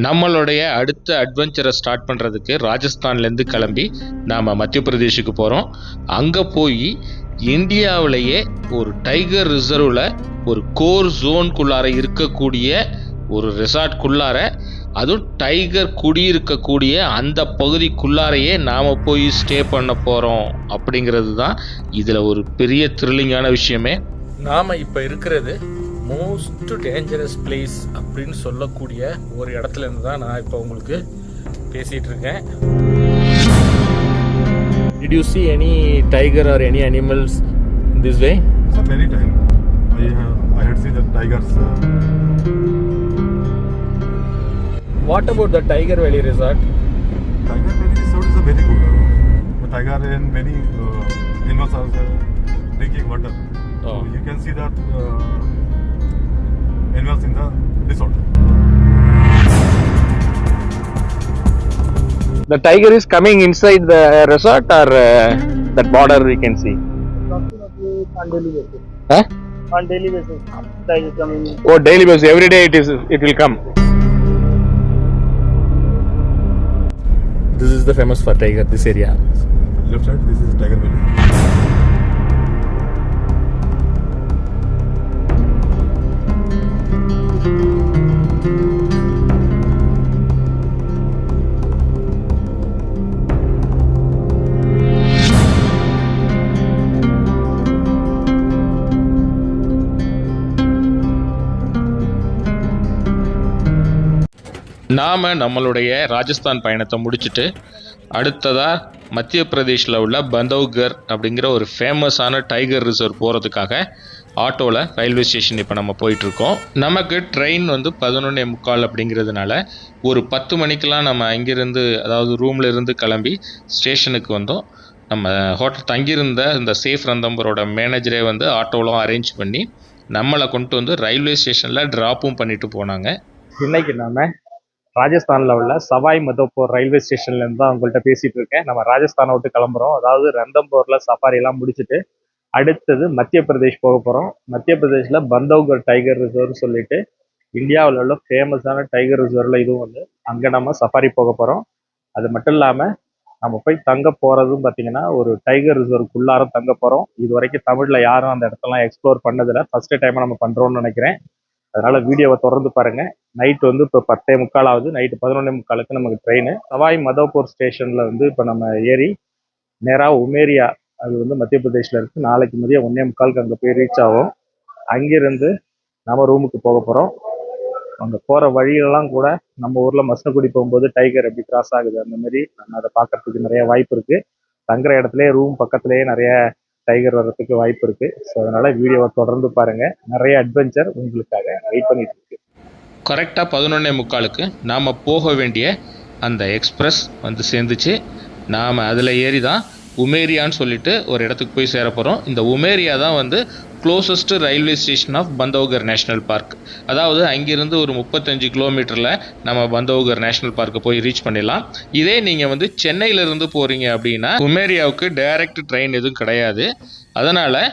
நம்மளுடைய அடுத்த அட்வென்ச்சரை ஸ்டார்ட் பண்ணுறதுக்கு ராஜஸ்தான்லேருந்து கிளம்பி நாம் மத்திய பிரதேஷுக்கு போகிறோம். அங்கே போய் இந்தியாவிலேயே ஒரு டைகர் ரிசர்வில் ஒரு கோர் ஜோனுக்குள்ளார இருக்கக்கூடிய ஒரு ரெசார்ட்குள்ளார, அதுவும் டைகர் குடியிருக்கக்கூடிய அந்த பகுதிக்குள்ளாரையே நாம் போய் ஸ்டே பண்ண போகிறோம். அப்படிங்கிறது தான் இதில் ஒரு பெரிய த்ரில்லிங்கான விஷயமே. நாம் இப்போ இருக்கிறது மோஸ்ட் டேஞ்சரஸ் பிளேஸ் அப்படின்னு சொல்லக்கூடிய ஒரு இடத்துல இருந்து தான் நான் இப்போ உங்களுக்கு பேசிகிட்டு இருக்கேன். Did you see any tiger or any animals this way? Many times. I had seen the tigers. What about the Tiger Valley Resort? Tiger Valley Resort is a very good. The tiger and many animals are drinking water. Oh. So you can see that animals in the resort. The tiger is coming inside the resort or that border we can see? On daily basis. Huh? On daily basis, tiger coming. Oh, daily basis. Every day it will come. This is the famous for tiger, this area. Left side, this is Tiger Valley. நாம் நம்மளுடைய ராஜஸ்தான் பயணத்தை முடிச்சுட்டு அடுத்ததாக மத்திய பிரதேஷில் உள்ள பந்தவ்கர் அப்படிங்கிற ஒரு ஃபேமஸான டைகர் ரிசர்வ் போகிறதுக்காக ஆட்டோவில் ரயில்வே ஸ்டேஷன் இப்போ நம்ம போயிட்டுருக்கோம். நமக்கு ட்ரெயின் 11:45 அப்படிங்கிறதுனால ஒரு 10 மணிக்கெலாம் நம்ம அங்கேருந்து, அதாவது ரூமில் இருந்து கிளம்பி ஸ்டேஷனுக்கு வந்தோம். நம்ம ஹோட்டல் தங்கியிருந்த இந்த சேஃப் ரந்தம்பரோட மேனேஜரே ஆட்டோலாம் அரேஞ்ச் பண்ணி நம்மளை கொண்டு ரயில்வே ஸ்டேஷனில் ட்ராப்பும் பண்ணிட்டு போனாங்க. இன்றைக்கி நாம் ராஜஸ்தானில் உள்ள சவாய் மதோப்பூர் ரயில்வே ஸ்டேஷன்லேருந்து தான் உங்கள்கிட்ட பேசிகிட்டு இருக்கேன். நம்ம ராஜஸ்தானை விட்டு கிளம்புறோம். அதாவது ரந்தம்பூரில் சஃபாரியெல்லாம் முடிச்சுட்டு அடுத்தது மத்திய பிரதேஷ் போக போகிறோம். மத்திய பிரதேஷில் பந்தவ்கர் டைகர் ரிசர்வ்னு சொல்லிட்டு இந்தியாவில் உள்ள ஃபேமஸான டைகர் ரிசர்வில் இதுவும் அங்கே நம்ம சஃபாரி போக போகிறோம். அது மட்டும் இல்லாமல் நம்ம போய் தங்க போகிறதும் பார்த்திங்கன்னா ஒரு டைகர் ரிசர்வ்க்குள்ளார தங்க போகிறோம். இது வரைக்கும் தமிழில் யாரும் அந்த இடத்தெல்லாம் எக்ஸ்ப்ளோர் பண்ணதில்லை, ஃபஸ்ட்டு டைமாக நம்ம பண்ணுறோன்னு நினைக்கிறேன். அதனால் வீடியோவை தொடர்ந்து பாருங்கள். நைட்டு இப்போ 10:45 ஆகுது. நைட்டு 11:45 நமக்கு ட்ரெயின். சவாய் மதோப்பூர் ஸ்டேஷனில் இப்போ நம்ம ஏறி நேராக உமேரியா, அது மத்திய பிரதேஷில் இருக்குது. நாளைக்கு மதியம் 1:45 அங்கே போய் ரீச் ஆகும். அங்கேருந்து நம்ம ரூமுக்கு போக போகிறோம். அங்கே போகிற வழியெல்லாம் கூட நம்ம ஊரில் மசனகுடி போகும்போது டைகர் எப்படி கிராஸ் ஆகுது அந்த மாதிரி நம்ம அதை பார்க்கறதுக்கு நிறைய வாய்ப்பு இருக்குது. தங்குற இடத்துலேயே ரூம் பக்கத்துலேயே நிறைய டைகர் வர்றதுக்கு வாய்ப்பு இருக்குது. ஸோ அதனால் வீடியோவை தொடர்ந்து பாருங்கள். நிறைய அட்வென்ச்சர் உங்களுக்காக வெயிட் பண்ணிட்டு இருக்கு. கரெக்டாக 11:45 நாம் போக வேண்டிய அந்த எக்ஸ்பிரஸ் சேர்ந்துச்சு. நாம் அதில் ஏறி தான் உமேரியான்னு சொல்லிட்டு ஒரு இடத்துக்கு போய் சேர போகிறோம். இந்த உமேரியா தான் closest railway station of Bandhavgarh national park. அதாவது அங்கிருந்து ஒரு 35 கிலோமீட்டரில் நம்ம பந்தவ்கர் நேஷ்னல் பார்க்கை போய் ரீச் பண்ணிடலாம். இதே நீங்கள் சென்னையிலேருந்து போகிறீங்க அப்படின்னா உமேரியாவுக்கு டைரக்ட் ட்ரெயின் எதுவும் கிடையாது. அதனால்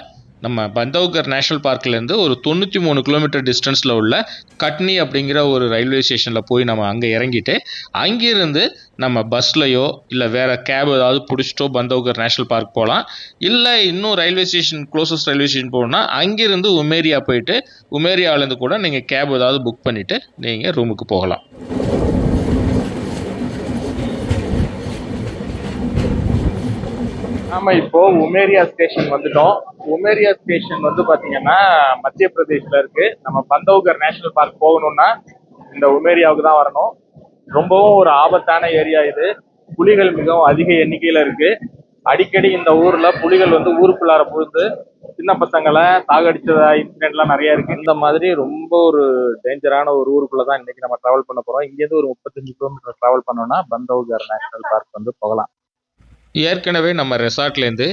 நம்ம பந்தவ்கர் நேஷ்னல் பார்க்லேருந்து ஒரு 93 கிலோமீட்டர் டிஸ்டன்ஸில் உள்ள கட்னி அப்படிங்கிற ஒரு ரயில்வே ஸ்டேஷனில் போய் நம்ம அங்கே இறங்கிட்டு அங்கேருந்து நம்ம பஸ்லையோ இல்லை வேறு கேப் ஏதாவது பிடிச்சிட்டோ பந்தவ்கர் நேஷ்னல் பார்க் போகலாம். இல்லை இன்னும் railway station closest railway station போகணுன்னா அங்கேருந்து உமேரியா போயிட்டு உமேரியாவிலேருந்து கூட நீங்கள் கேப் ஏதாவது புக் பண்ணிவிட்டு நீங்கள் ரூமுக்கு போகலாம். நாம இப்போ உமேரியா ஸ்டேஷன் வந்துட்டோம். உமேரியா ஸ்டேஷன் பார்த்தீங்கன்னா மத்திய பிரதேஷ்ல இருக்கு. நம்ம பந்தவ்கர் நேஷனல் பார்க் போகணும்னா இந்த உமேரியாவுக்கு தான் வரணும். ரொம்பவும் ஒரு ஆபத்தான ஏரியா இது. புலிகள் மிகவும் அதிக எண்ணிக்கையில இருக்கு. அடிக்கடி இந்த ஊர்ல புலிகள் ஊருக்குள்ளார புகுந்து சின்ன பசங்களை சாகடிச்சதா இன்சிடென்ட்லாம் நிறைய இருக்கு. இந்த மாதிரி ரொம்ப ஒரு டேஞ்சரான ஒரு ஊருக்குள்ள தான் இன்னைக்கு நம்ம டிராவல் பண்ண போறோம். இங்கேருந்து ஒரு 35 கிலோமீட்டர் டிராவல் பண்ணோம்னா பந்தவ்கர் நேஷனல் பார்க் போகலாம். ஏற்கனவே நம்ம ரெசார்ட்லேருந்து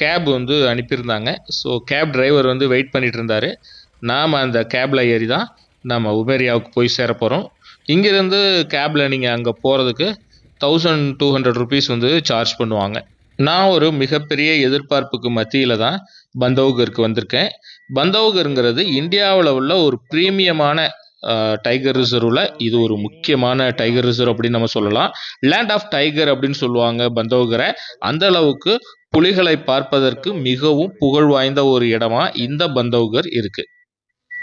கேப் அனுப்பியிருந்தாங்க. ஸோ கேப் டிரைவர் வெயிட் பண்ணிட்டு இருந்தார். நாம் அந்த கேபில் ஏறி தான் நம்ம உமேரியாவுக்கு போய் சேர போகிறோம். இங்கேருந்து கேபில் நீங்கள் அங்கே போகிறதுக்கு 1200 ருபீஸ் சார்ஜ் பண்ணுவாங்க. நான் ஒரு மிகப்பெரிய எதிர்பார்ப்புக்கு மத்தியில் தான் பந்தவ்கருக்கு வந்திருக்கேன். பந்தவ்கருங்கிறது இந்தியாவில் உள்ள ஒரு ப்ரீமியமான டைகர் ரிசர்வில் இது ஒரு முக்கியமான டைகர் ரிசர்வ் அப்படின்னு நம்ம சொல்லலாம். லேண்ட் ஆஃப் டைகர் அப்படின்னு சொல்லுவாங்க பந்தோகரை. அந்த அளவுக்கு புலிகளை பார்ப்பதற்கு மிகவும் புகழ் வாய்ந்த ஒரு இடமா இந்த பந்தோகர் இருக்கு.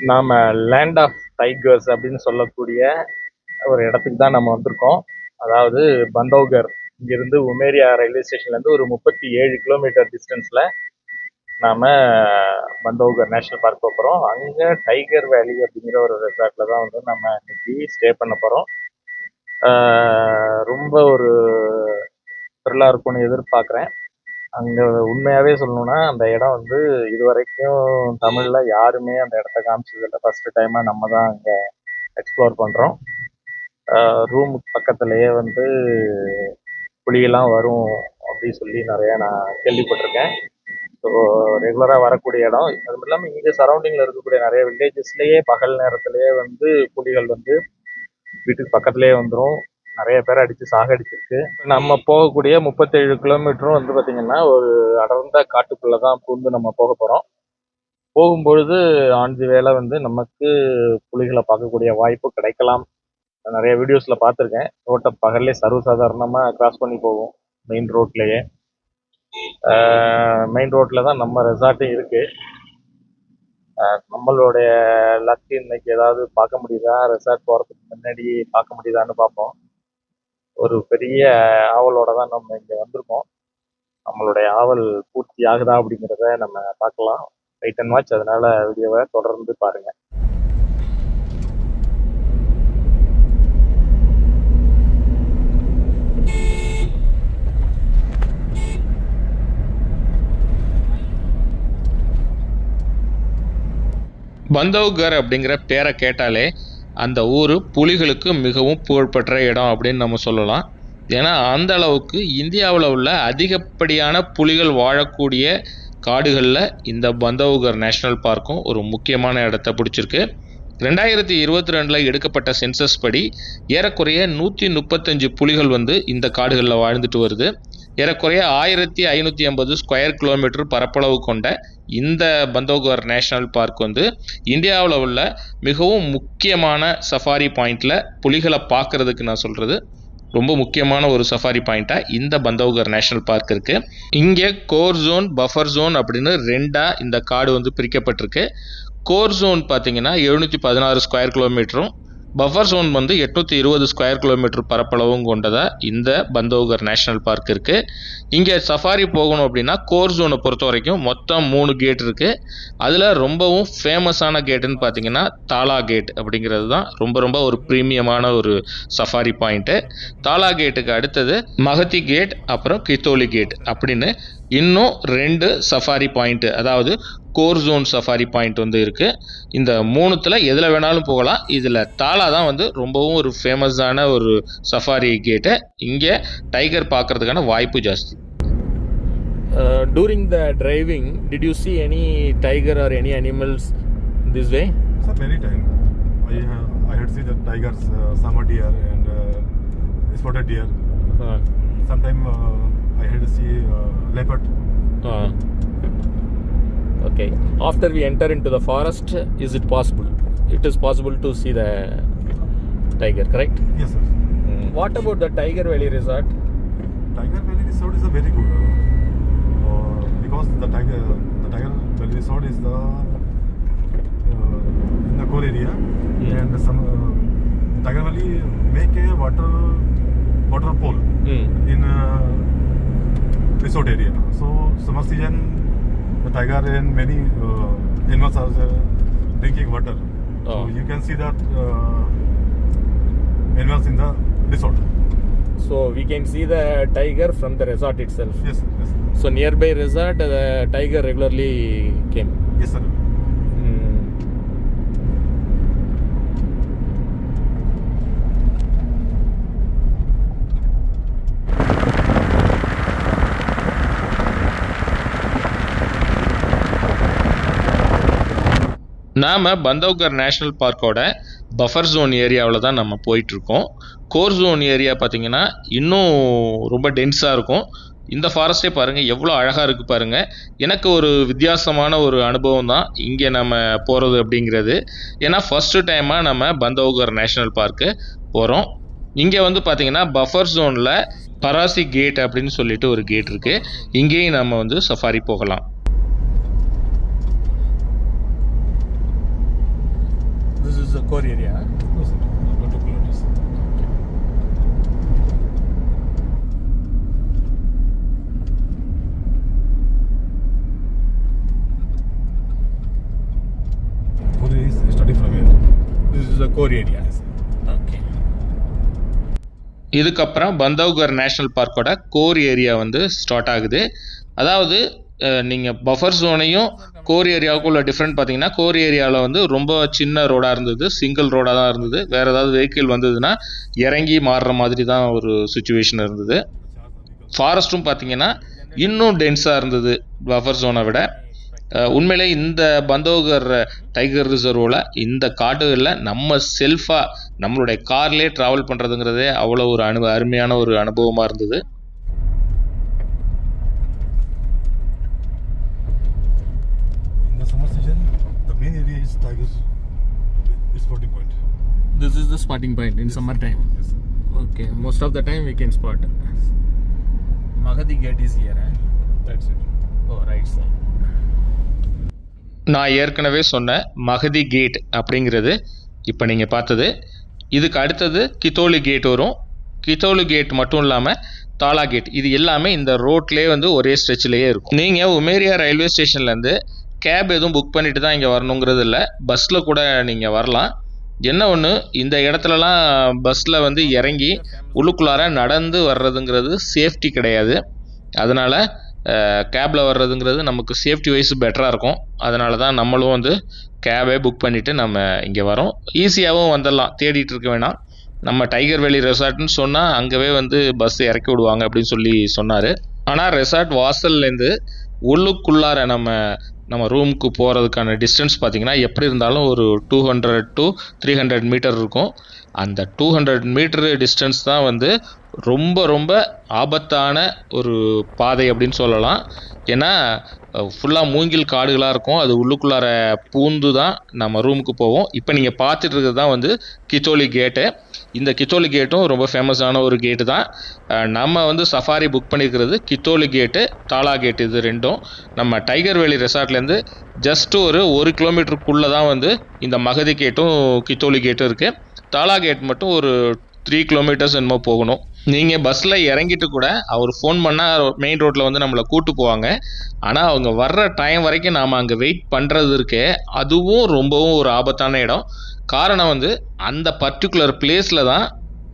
நாம் லேண்ட் ஆஃப் டைகர்ஸ் அப்படின்னு சொல்லக்கூடிய ஒரு இடத்துக்கு தான் நம்ம வந்திருக்கோம். அதாவது பந்தோகர் இங்கிருந்து உமேரியா ரயில்வே ஸ்டேஷன்லேருந்து ஒரு 37 கிலோமீட்டர் டிஸ்டன்ஸில் நாம் பந்தோகர் நேஷ்னல் பார்க் போகிறோம். அங்கே டைகர் வேலி அப்படிங்கிற ஒரு ரெசார்ட்டில் தான் வந்து நம்ம இன்னைக்கு ஸ்டே பண்ண போகிறோம். ரொம்ப ஒரு த்ரில்லாக இருக்கும்னு எதிர்பார்க்குறேன். அங்கே உண்மையாகவே சொல்லணும்னா அந்த இடம் வந்து இது வரைக்கும் தமிழில் யாருமே அந்த இடத்த காமிச்சதில்லை. ஃபஸ்ட்டு டைமாக நம்ம தான் அங்கே எக்ஸ்ப்ளோர் பண்ணுறோம். ரூமுக்கு பக்கத்துலேயே வந்து புலியெல்லாம் வரும் அப்படின்னு சொல்லி நிறையா நான் கேள்விப்பட்டிருக்கேன். ஸோ ரெகுலராக வரக்கூடிய இடம். அது மட்டும் இல்லாமல் இங்கே சரௌண்டிங்கில் இருக்கக்கூடிய நிறைய வில்லேஜஸ்லேயே பகல் நேரத்துலேயே வந்து புலிகள் வந்து வீட்டுக்கு பக்கத்துலேயே வந்துடும். நிறைய பேர் அடித்து சாகடிச்சிருக்கு. நம்ம போகக்கூடிய 37 கிலோமீட்டரும் வந்து பார்த்திங்கன்னா ஒரு அடர்ந்த காட்டுக்குள்ளே தான் பூந்து நம்ம போக போகிறோம். போகும்பொழுது ஆன் தி வேலை வந்து நமக்கு புலிகளை பார்க்கக்கூடிய வாய்ப்பு கிடைக்கலாம். நிறைய வீடியோஸில் பார்த்துருக்கேன். ரோட்டை பகல்லே சர்வசாதாரணமாக கிராஸ் பண்ணி போகும். மெயின் ரோட்லேயே மெயின் ரோட்டில் தான் நம்ம ரெசார்ட்டும் இருக்குது. நம்மளுடைய லக்கு இன்னைக்கு ஏதாவது பார்க்க முடியுதா, ரெசார்ட் போகிறதுக்கு முன்னாடி பார்க்க முடியுதான்னு பார்ப்போம். ஒரு பெரிய ஆவலோட தான் நம்ம இங்கே வந்திருக்கோம். நம்மளுடைய ஆவல் பூர்த்தி ஆகுதா அப்படிங்கிறத நம்ம பார்க்கலாம். Wait and watch. அதனால வீடியோவை தொடர்ந்து பாருங்கள். பந்தோகர் அப்படிங்கிற பேரை கேட்டாலே அந்த ஊர் புலிகளுக்கு மிகவும் புகழ்பெற்ற இடம் அப்படின்னு நம்ம சொல்லலாம். ஏன்னா அந்த அளவுக்கு இந்தியாவில் உள்ள அதிகப்படியான புலிகள் வாழக்கூடிய காடுகளில் இந்த பந்தோகர் நேஷ்னல் பார்க்கும் ஒரு முக்கியமான இடத்த பிடிச்சிருக்கு. 2022 எடுக்கப்பட்ட சென்சஸ் படி ஏறக்குறைய 135 புலிகள் வந்து இந்த காடுகளில் வாழ்ந்துட்டு வருது. ஏறக்குறைய 1550 ஸ்கொயர் கிலோமீட்டர் பரப்பளவு கொண்ட இந்த பந்தோகர் நேஷ்னல் பார்க் வந்து இந்தியாவில் உள்ள மிகவும் முக்கியமான சஃபாரி பாயிண்டில் புலிகளை பார்க்குறதுக்கு நான் சொல்கிறது ரொம்ப முக்கியமான ஒரு சஃபாரி பாயிண்ட்டாக இந்த பந்தோகர் நேஷ்னல் பார்க் இருக்குது. இங்கே கோர் ஜோன், பஃபர் ஜோன் அப்படின்னு ரெண்டாக இந்த காடு வந்து பிரிக்கப்பட்டிருக்கு. கோர் ஜோன் பார்த்தீங்கன்னா 716 ஸ்கொயர் கிலோமீட்டரும், பஃபர் ஜோன் வந்து 820 ஸ்கொயர் கிலோமீட்டர் பரப்பளவும் கொண்டதாக இந்த பந்தோகர் நேஷ்னல் பார்க் இருக்குது. இங்கே சஃபாரி போகணும் அப்படின்னா கோர் ஜோனை பொறுத்த வரைக்கும் மொத்தம் 3 கேட் இருக்குது. அதில் ரொம்பவும் ஃபேமஸான கேட்டுன்னு பார்த்தீங்கன்னா தாலா கேட் அப்படிங்கிறது தான் ரொம்ப ஒரு ப்ரீமியமான ஒரு சஃபாரி பாயிண்ட்டு. தாலா கேட்டுக்கு அடுத்தது மகதி கேட், அப்புறம் கித்தோலி கேட் அப்படின்னு இன்னும் 2 சஃபாரி பாயிண்ட்டு, அதாவது கோர் ஜோன் சஃபாரி பாயிண்ட் வந்து இருக்குது. இந்த 3த்தில் எதில் வேணாலும் போகலாம். இதில் தாலா தான் வந்து ரொம்பவும் ஒரு ஃபேமஸான ஒரு சஃபாரி கேட்டு. இங்கே டைகர் பார்க்கறதுக்கான வாய்ப்பு ஜாஸ்தி. During the driving, did you see any tiger or any animals this way? Sir, many time. I had seen the tigers, summer deer and spotted deer. Sometime I had to see leopard. Okay. After we enter into the forest, is it possible? It is possible to see the tiger, correct? Yes, sir. What about the Tiger Valley Resort? Tiger Valley Resort is a very good because the Tiger Valley Resort is the in the core area and some Tiger Valley make a water pool in resort area. So summer season the tiger and many animals are drinking water. So you can see that animals in the resort. So we can see the tiger from the resort itself. Yes, sir. Yes, sir. So nearby resort, the tiger regularly came. Yes, sir. நாம் பந்தோகர் national பார்க்கோட buffer zone ஏரியாவில் தான் நம்ம போயிட்டுருக்கோம். Core zone area பார்த்திங்கன்னா இன்னும் ரொம்ப டென்ஸாக இருக்கும். இந்த ஃபாரஸ்ட்டே பாருங்கள் எவ்வளோ அழகாக இருக்குது பாருங்கள். எனக்கு ஒரு வித்தியாசமான ஒரு அனுபவம் தான் இங்கே நம்ம போகிறது அப்படிங்கிறது. ஏன்னா ஃபஸ்ட்டு டைமாக நம்ம பந்தவ்கர் நேஷ்னல் பார்க்கு போகிறோம். இங்கே வந்து பார்த்திங்கன்னா பஃபர் ஜோனில் பராசி கேட் அப்படின்னு சொல்லிட்டு ஒரு கேட் இருக்குது. இங்கேயும் நம்ம வந்து சஃபாரி போகலாம். This is the core area. No, sir. 2 kilometers. Puri is starting from here. This is the core area. Okay. இதுக்கப்புறம் பந்தவ்கர் நேஷ்னல் பார்க்கோட கோர் ஏரியா வந்து ஸ்டார்ட் ஆகுது. அதாவது நீங்கள் பஃபர் ஜோனையும் கோர் ஏரியாவுக்குள்ள டிஃப்ரெண்ட் பார்த்தீங்கன்னா, கோர் ஏரியாவில் வந்து ரொம்ப சின்ன ரோடாக இருந்தது, சிங்கிள் ரோடாக தான் இருந்தது. வேறு ஏதாவது வெஹிக்கிள் வந்ததுன்னா இறங்கி மாறுற மாதிரி தான் ஒரு சுச்சுவேஷன் இருந்தது. ஃபாரஸ்ட்டும் பார்த்தீங்கன்னா இன்னும் டென்ஸாக இருந்தது பஃபர் ஜோனை விட. உண்மையிலே இந்த பந்தவ்கர் டைகர் ரிசர்வில் இந்த காடுகளில் நம்ம செல்ஃபாக நம்மளுடைய கார்லேயே ட்ராவல் பண்ணுறதுங்கிறதே அவ்வளோ ஒரு அருமையான ஒரு அனுபவமாக இருந்தது. In the summer season, the main area is tigers. It's spotting point. This is the spotting point in summertime. Yes, sir. Okay. Most of the time we can spot. Magadhi gate is here. That's it. Oh, right side. நான் ஏற்கனவே சொன்ன Magadhi gate அப்படிங்கிறது இப்போ நீங்கள் பார்த்தது. இதுக்கு அடுத்தது கித்தோலி gate வரும். கித்தோலி கேட் மட்டும் இல்லாமல் தாலா கேட், இது எல்லாமே இந்த ரோட்லேயே வந்து ஒரே ஸ்ட்ரெச்சிலேயே இருக்கும். நீங்கள் உமேரியா ரயில்வே ஸ்டேஷன்லேருந்து கேப் எதுவும் புக் பண்ணிட்டு தான் இங்கே வரணுங்கிறது இல்லை, பஸ்ஸில் கூட நீங்கள் வரலாம். என்ன ஒன்று, இந்த இடத்துலலாம் பஸ்ஸில் வந்து இறங்கி உள்ளுக்குள்ளார நடந்து வர்றதுங்கிறது சேஃப்டி கிடையாது. அதனால் கேபில் வர்றதுங்கிறது நமக்கு சேஃப்டி வைஸ் பெட்டராக இருக்கும். அதனால தான் நம்மளும் வந்து கேபே புக் பண்ணிவிட்டு நம்ம இங்கே வரோம். ஈஸியாகவும் வந்துடலாம், தேடிட்டு இருக்க வேணாம். நம்ம டைகர் வேலி ரெசார்ட்னு சொன்னால் அங்கேவே வந்து பஸ் இறக்கி விடுவாங்க அப்படின்னு சொல்லி சொன்னார். ஆனால் ரெசார்ட் வாசல்லேருந்து உள்ளுக்குள்ளார நம்ம ரூமுக்கு போகிறதுக்கான டிஸ்டன்ஸ் பார்த்திங்கன்னா எப்படி இருந்தாலும் ஒரு 200 to 300 மீட்டர் இருக்கும். அந்த 200 மீட்டரு டிஸ்டன்ஸ் தான் வந்து ரொம்ப ரொம்ப ஆபத்தான ஒரு பாதை அப்படின்னு சொல்லலாம். ஏன்னா ஃபுல்லாக மூங்கில் காடுகளாக இருக்கும். அது உள்ளுக்குள்ளார பூந்து தான் நம்ம ரூமுக்கு போவோம். இப்போ நீங்கள் பார்த்துட்டு இருக்கிறது தான் வந்து கித்தோலி கேட்டு. இந்த கித்தோலி கேட்டும் ரொம்ப ஃபேமஸான ஒரு கேட்டு தான். நம்ம வந்து சஃபாரி புக் பண்ணியிருக்கிறது கித்தோலி கேட்டு, தாலா கேட்டு, இது ரெண்டும். நம்ம டைகர் வேலி ரெசார்ட்லேருந்து ஜஸ்ட்டு ஒரு 1 கிலோமீட்டருக்குள்ளே தான் வந்து இந்த மகதி கேட்டும் கித்தோலி கேட்டும் இருக்குது. தாலா கேட் மட்டும் ஒரு 3 கிலோமீட்டர்ஸ் என்னமோ போகணும். நீங்கள் பஸ்ஸில் இறங்கிட்டு கூட அவர் ஃபோன் பண்ணால் மெயின் ரோட்டில் வந்து நம்மளை கூட்டு போவாங்க. ஆனால் அவங்க வர்ற டைம் வரைக்கும் நாம் அங்கே வெயிட் பண்ணுறது இருக்கே, அதுவும் ரொம்பவும் ஒரு ஆபத்தான இடம். காரணம் வந்து அந்த பர்டிகுலர் பிளேஸில் தான்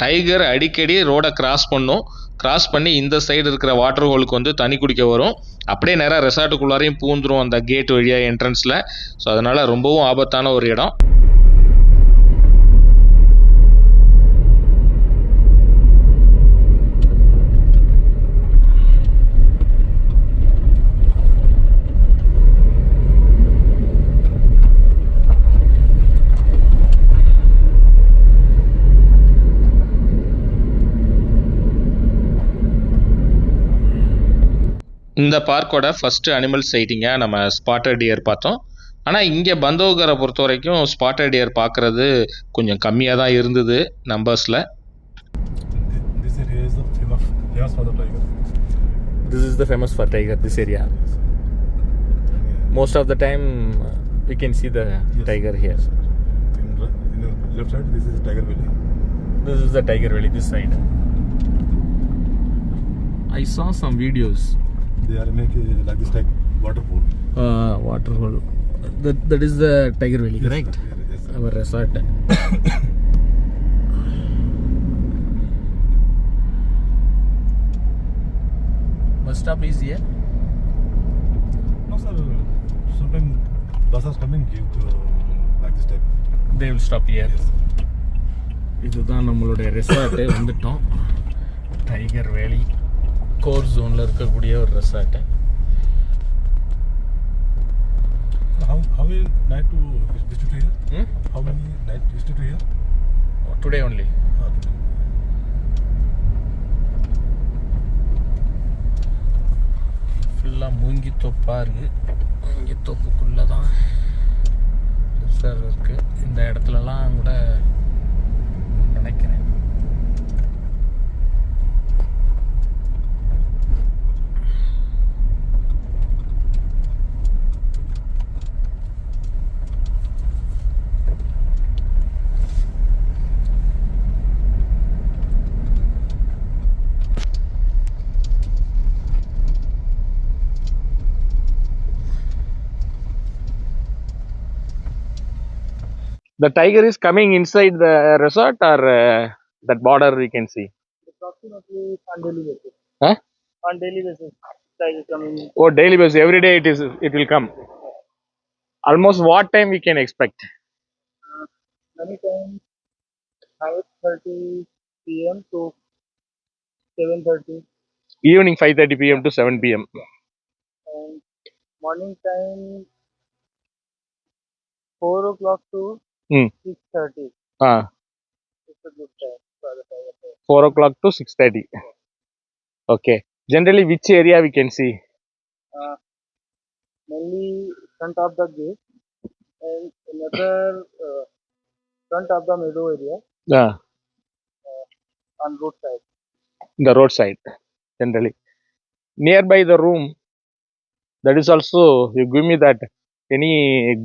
டைகர் அடிக்கடி ரோடை கிராஸ் பண்ணி இந்த சைடு இருக்கிற வாட்டர் ஹோலுக்கு வந்து தண்ணி குடிக்க வரும். அப்படியே நேராக ரெசார்ட்டுக்குள்ளாரையும் பூந்துரும் அந்த கேட் வழியாக என்ட்ரன்ஸில். ஸோ அதனால் ரொம்பவும் ஆபத்தான ஒரு இடம். இந்த பார்க்கோட ஃபஸ்ட்டு அனிமல் சைட்டிங்காக நம்ம ஸ்பாட்டட் டியர் பார்த்தோம். ஆனால் இங்கே பந்தவ்கரை பொறுத்த வரைக்கும் ஸ்பாட்டட் டியர் பார்க்குறது கொஞ்சம் கம்மியாக தான் இருந்தது நம்பர்ஸில். This area is the famous for the tiger. This is the famous for tiger, this area. Most of the time we can see the tiger here. In the left side, this is Tiger Valley. This is the tiger valley, this side. I saw some videos. They are making like this type waterfall. Water hole. That is the tiger valley, Yes, right? sir. Yes, sir. Our resort. Bus stop is here. No, sir. Sometimes buses coming give like this type. They will stop here. Yes. இதுதான் நம்மளுடைய resort. வந்துட்டோம். Tiger வேலி core ஜோனில் இருக்கக்கூடிய ஒரு resort. How many night to visit here? How many night visit here? Today only. எல்லாம் மூங்கி தோப்பாக இருக்குது. மூங்கி தோப்புக்குள்ளே தான் ரிசர்வ் இருக்குது. இந்த இடத்துலலாம் கூட நினைக்கிறேன். The tiger is coming inside the resort or that border we can see? Approximately on daily basis. Huh? On daily basis, tiger coming. Oh, daily basis. Every day it will come. Almost what time we can expect? Many times 5:30 p.m. to 7:30, Evening 5:30 p.m. to 7 p.m. and morning time 4 o'clock to 6:30. It's a good time for the tiger. 4 o'clock to 6:30. Okay. Generally, which area we can see? Mainly front of the gate and another front of the meadow area on road side. The roadside. Generally, nearby the room. That is also you give me that any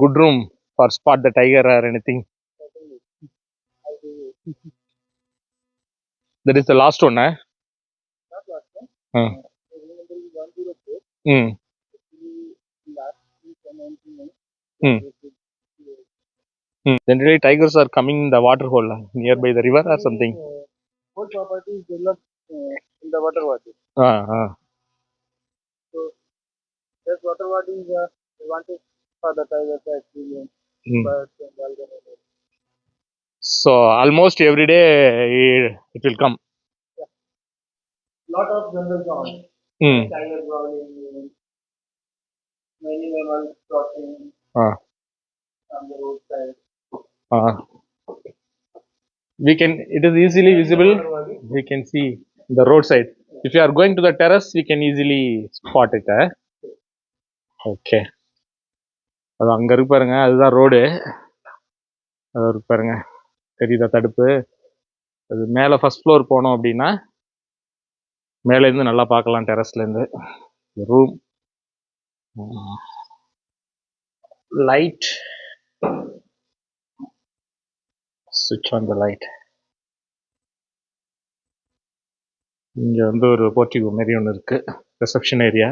good room for spot the tiger or anything. Certainly. I do. That is the last one, eh? Not last time. Hmm. Remember 104. Hmm. Last week and 19 Hmm. Generally, tigers are coming in the water hole nearby the river or something. Whole property is developed in the water body. So that water body is advantage for the tiger to experience birds and all that. So almost every day it will come. Lot of jungle sounds. Tiger growling, many mammals crossing on the roadside. It is easily visible. We can see the roadside. If you are going to the terrace, we can easily spot it. Okay. அது அங்கே இருக்கு பாருங்க, அதுதான் road. அது இருக்கு பாருங்க, தெரியுதா தடுப்பு? அது மேலே ஃபர்ஸ்ட் ஃப்ளோர் போனோம் அப்படின்னா மேலேருந்து நல்லா பார்க்கலாம் டெரஸ்லேருந்து. ரூம் லைட், சுவிட்ச் ஆன் த லைட். இங்கே வந்து ஒரு போர்ட்டிகோ மாரி ஒன்று இருக்குது, ரிசப்ஷன் ஏரியா.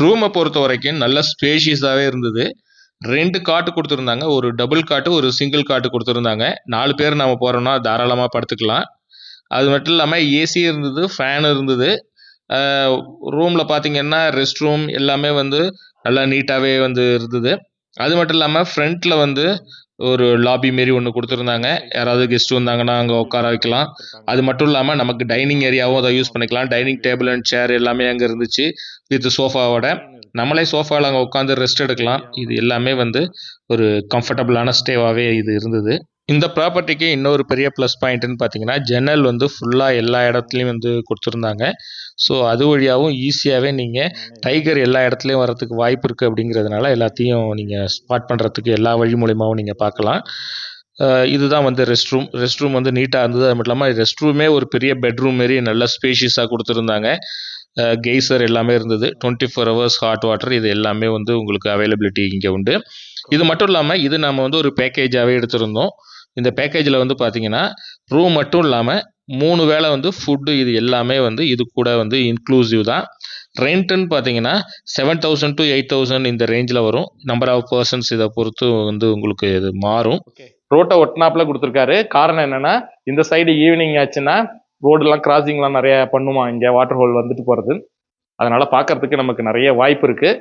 ரூமை பொறுத்த வரைக்கும் நல்ல ஸ்பேஷியஸாகவே இருந்தது. 2 காட்டு கொடுத்துருந்தாங்க, ஒரு டபுள் காட்டு ஒரு சிங்கிள் காட்டு கொடுத்துருந்தாங்க. 4 பேர் நம்ம போகிறோம்னா தாராளமாக படுத்துக்கலாம். அது மட்டும் இல்லாமல் ஏசி இருந்தது, ஃபேன் இருந்தது. ரூமில் பார்த்தீங்கன்னா ரெஸ்ட் ரூம் எல்லாமே வந்து நல்லா நீட்டாகவே வந்து இருந்தது. அது மட்டும் இல்லாமல் ஃப்ரண்ட்டில் வந்து ஒரு லாபி மாரி ஒன்று கொடுத்துருந்தாங்க. யாராவது கெஸ்ட் வந்தாங்கன்னா அங்கே உட்கார வைக்கலாம். அது மட்டும் இல்லாமல் நமக்கு டைனிங் ஏரியாவும் அதை யூஸ் பண்ணிக்கலாம். டைனிங் டேபிள் அண்ட் சேர் எல்லாமே அங்கே இருந்துச்சு வித் சோஃபாவோட. நம்மளே சோஃபாவில் அங்கே உட்காந்து ரெஸ்ட் எடுக்கலாம். இது எல்லாமே வந்து ஒரு கம்ஃபர்டபுளான ஸ்டேவாகவே இது இருந்தது. இந்த ப்ராப்பர்ட்டிக்கு இன்னொரு பெரிய ப்ளஸ் பாயிண்ட்டுன்னு பார்த்தீங்கன்னா ஜன்னல் வந்து ஃபுல்லாக எல்லா இடத்துலையும் வந்து கொடுத்துருந்தாங்க. ஸோ அது வழியாகவும் ஈஸியாகவே நீங்கள் டைகர் எல்லா இடத்துலையும் வரத்துக்கு வாய்ப்பு இருக்குது. அப்படிங்கிறதுனால எல்லாத்தையும் நீங்கள் ஸ்பாட் பண்ணுறதுக்கு எல்லா வழி மூலியமாகவும் நீங்கள் பார்க்கலாம். இதுதான் வந்து ரெஸ்ட் ரூம் வந்து நீட்டாக இருந்தது. அது மட்டும் இல்லாமல் ரெஸ்ட் ரூமே ஒரு பெரிய பெட்ரூம் மாரி நல்ல ஸ்பேஷியஸாக கொடுத்துருந்தாங்க. கெய்சர் எல்லாமே இருந்தது. 24 hours ஹாட் வாட்டர், இது எல்லாமே வந்து உங்களுக்கு அவைலபிலிட்டி இங்கே உண்டு. இது மட்டும் இல்லாமல் இது நம்ம வந்து ஒரு பேக்கேஜாகவே எடுத்திருந்தோம். இந்த பேக்கேஜில் வந்து பார்த்தீங்கன்னா ரூம் மட்டும் இல்லாமல் 3 வேளை வந்து ஃபுட்டு இது எல்லாமே வந்து இது கூட வந்து இன்க்ளூசிவ் தான். ரெண்ட்டுன்னு பார்த்தீங்கன்னா 7,000 to 8,000 இந்த ரேஞ்சில் வரும். நம்பர் ஆஃப் பர்சன்ஸ் இதை பொறுத்து வந்து உங்களுக்கு இது மாறும். ரோட்டை ஒட்டினாப்பில் கொடுத்துருக்காரு. காரணம் என்னென்னா இந்த சைடு ஈவினிங் ஆச்சுன்னா ரோடெலாம் கிராசிங்லாம் நிறைய பண்ணுமா இங்கே வாட்டர் ஹோல் வந்துட்டு போகிறது. அதனால் பார்க்கறதுக்கு நமக்கு நிறைய வாய்ப்பு இருக்குது.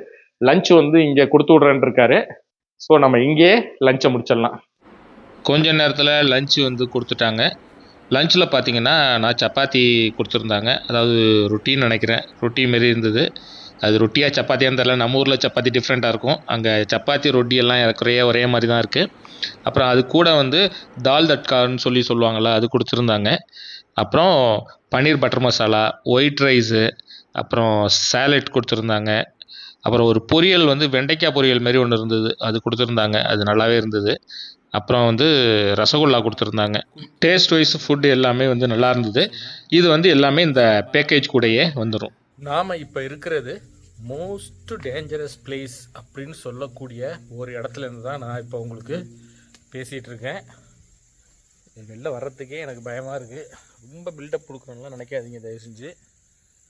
லஞ்ச் வந்து இங்கே கொடுத்து விட்றேன்னு இருக்காரு. ஸோ நம்ம இங்கேயே லஞ்சை முடிச்சிடலாம். கொஞ்ச நேரத்தில் லஞ்சு வந்து கொடுத்துட்டாங்க. லஞ்சில் பார்த்தீங்கன்னா நான் சப்பாத்தி கொடுத்துருந்தாங்க. அதாவது ரொட்டின்னு நினைக்கிறேன், ரொட்டி மாரி இருந்தது. அது ரொட்டியாக சப்பாத்தியான்னு தெரியல. நம்ம ஊரில் சப்பாத்தி டிஃப்ரெண்ட்டாக இருக்கும், அங்கே சப்பாத்தி ரொட்டி எல்லாம் ஏறக்குறைய ஒரே மாதிரி தான் இருக்குது. அப்புறம் அது கூட வந்து தால் தட்கான்னு சொல்லுவாங்கள்ல, அது கொடுத்துருந்தாங்க. அப்புறம் பன்னீர் பட்டர் மசாலா, ஒயிட் ரைஸு, அப்புறம் சாலட் கொடுத்துருந்தாங்க. அப்புறம் ஒரு பொரியல் வந்து வெண்டைக்காய் பொரியல் மாதிரி ஒன்று இருந்தது, அது கொடுத்துருந்தாங்க, அது நல்லாவே இருந்தது. அப்புறம் வந்து ரசகுல்லா கொடுத்துருந்தாங்க. டேஸ்ட் வைஸ் ஃபுட்டு எல்லாமே வந்து நல்லா இருந்தது. இது வந்து எல்லாமே இந்த பேக்கேஜ் கூடயே வந்துடும். நாம் இப்போ இருக்கிறது மோஸ்ட் டேஞ்சரஸ் பிளேஸ் அப்படின்னு சொல்லக்கூடிய ஒரு இடத்துல இருந்து தான் நான் இப்போ உங்களுக்கு பேசிகிட்டு இருக்கேன். வெளில வர்றதுக்கே எனக்கு பயமாக இருக்குது. ரொம்ப பில்டப் கொடுக்குறோம்லாம் நினைக்காதீங்க தயவு செஞ்சு.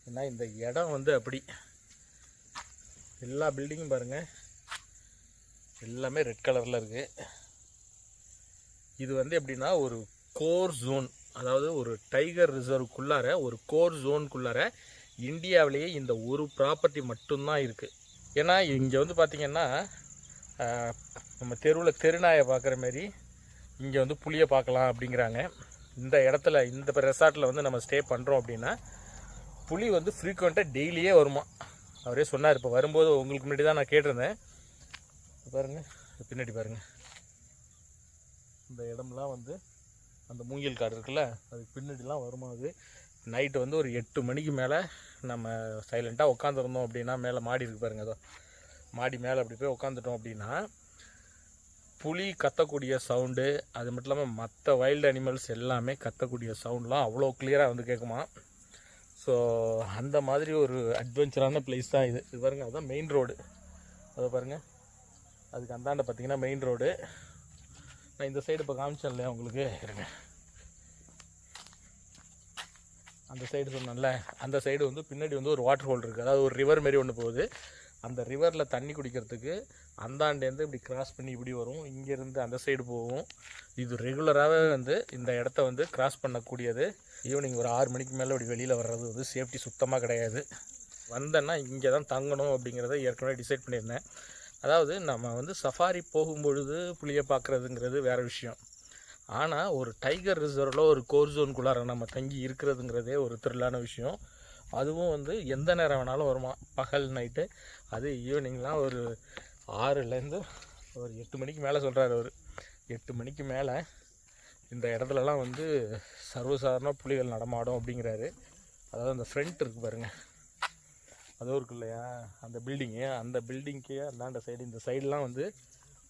ஏன்னா இந்த இடம் வந்து அப்படி எல்லா பில்டிங்கும் பாருங்கள், எல்லாமே ரெட் கலரில் இருக்குது. இது வந்து எப்படின்னா ஒரு கோர் ஜோன், அதாவது ஒரு டைகர் ரிசர்வுக்குள்ளார ஒரு கோர் ஜோனுக்குள்ளார இந்தியாவிலேயே இந்த ஒரு ப்ராப்பர்ட்டி மட்டும்தான் இருக்குது. ஏன்னா இங்கே வந்து பார்த்திங்கன்னா நம்ம தெருவில் தெருநாயை பார்க்குற மாதிரி இங்கே வந்து புளியை பார்க்கலாம் அப்படிங்கிறாங்க. இந்த இடத்துல இந்த ரெசார்ட்டில் வந்து நம்ம ஸ்டே பண்ணுறோம் அப்படின்னா புலி வந்து ஃப்ரீக்வெண்ட்டாக டெய்லியே வருமா. அவரே சொன்னார். இப்போ வரும்போது உங்களுக்கு முன்னாடி தான் நான் கேட்டிருந்தேன். பாருங்கள், பின்னாடி பாருங்கள், இந்த இடம்லாம் வந்து அந்த மூங்கில் காடு இருக்குல்ல, அதுக்கு பின்னாடிலாம் வருமா. அது நைட்டு வந்து ஒரு 8 மணிக்கு மேலே நம்ம சைலண்ட்டாக உட்காந்துருந்தோம் அப்படின்னா, மேலே மாடி இருக்கு பாருங்கள், அதோ மாடி மேலே அப்படி போய் உட்காந்துட்டோம் அப்படின்னா புலி கத்தக்கூடிய சவுண்டு, அது மட்டும் இல்லாமல் மற்ற வைல்டு அனிமல்ஸ் எல்லாமே கத்தக்கூடிய சவுண்ட்லாம் அவ்வளோ கிளியராக வந்து கேட்குமா. ஸோ அந்த மாதிரி ஒரு அட்வென்ச்சரான பிளேஸ் தான் இது. இது பாருங்கள், அதுதான் மெயின் ரோடு. அதை பாருங்கள், அதுக்கு அந்தாண்ட பார்த்தீங்கன்னா மெயின் ரோடு. நான் இந்த சைடு இப்போ காமிச்சேன் இல்லையா உங்களுக்கு, இருங்க, அந்த சைடு சொன்னேன்ல, அந்த சைடு வந்து பின்னாடி வந்து ஒரு வாட்டர் ஹோல் இருக்குது, அதாவது ஒரு ரிவர் மாரி ஒன்று போகுது. அந்த ரிவரில் தண்ணி குடிக்கிறதுக்கு அந்தாண்டேருந்து இப்படி கிராஸ் பண்ணி இப்படி வரும், இங்கேருந்து அந்த சைடு போகும். இது ரெகுலராகவே வந்து இந்த இடத்த வந்து கிராஸ் பண்ணக்கூடியது. ஈவினிங் ஒரு 6 மணிக்கு மேலே இப்படி வெளியில் வர்றது வந்து சேஃப்டி சுத்தமாக கிடையாது. வந்தேன்னா இங்கே தான் தங்கணும் அப்படிங்கிறத ஏற்கனவே டிசைட் பண்ணியிருந்தேன். அதாவது நம்ம வந்து சஃபாரி போகும்பொழுது புளியை பார்க்குறதுங்கிறது வேறு விஷயம். ஆனால் ஒரு டைகர் ரிசர்வில் ஒரு கோர் ஜோனுக்குள்ளார நம்ம தங்கி இருக்கிறதுங்கிறதே ஒரு த்ரில்லான விஷயம். அதுவும் வந்து எந்த நேரம் வேணாலும் வருமா, பகல் நைட்டு. அது ஈவினிங்லாம் ஒரு 6லேருந்து ஒரு 8 மணிக்கு மேலே சொல்கிறாரு அவர். 8 மணிக்கு மேலே இந்த இடத்துலலாம் வந்து சர்வசாதாரண புலிகள் நடமாடும் அப்படிங்கிறாரு. அதாவது அந்த ஃப்ரண்ட் இருக்குது பாருங்கள், அதுவும் இருக்கு இல்லையா அந்த பில்டிங்கு, அந்த பில்டிங்க்கு அந்தாண்ட சைடு இந்த சைடெலாம் வந்து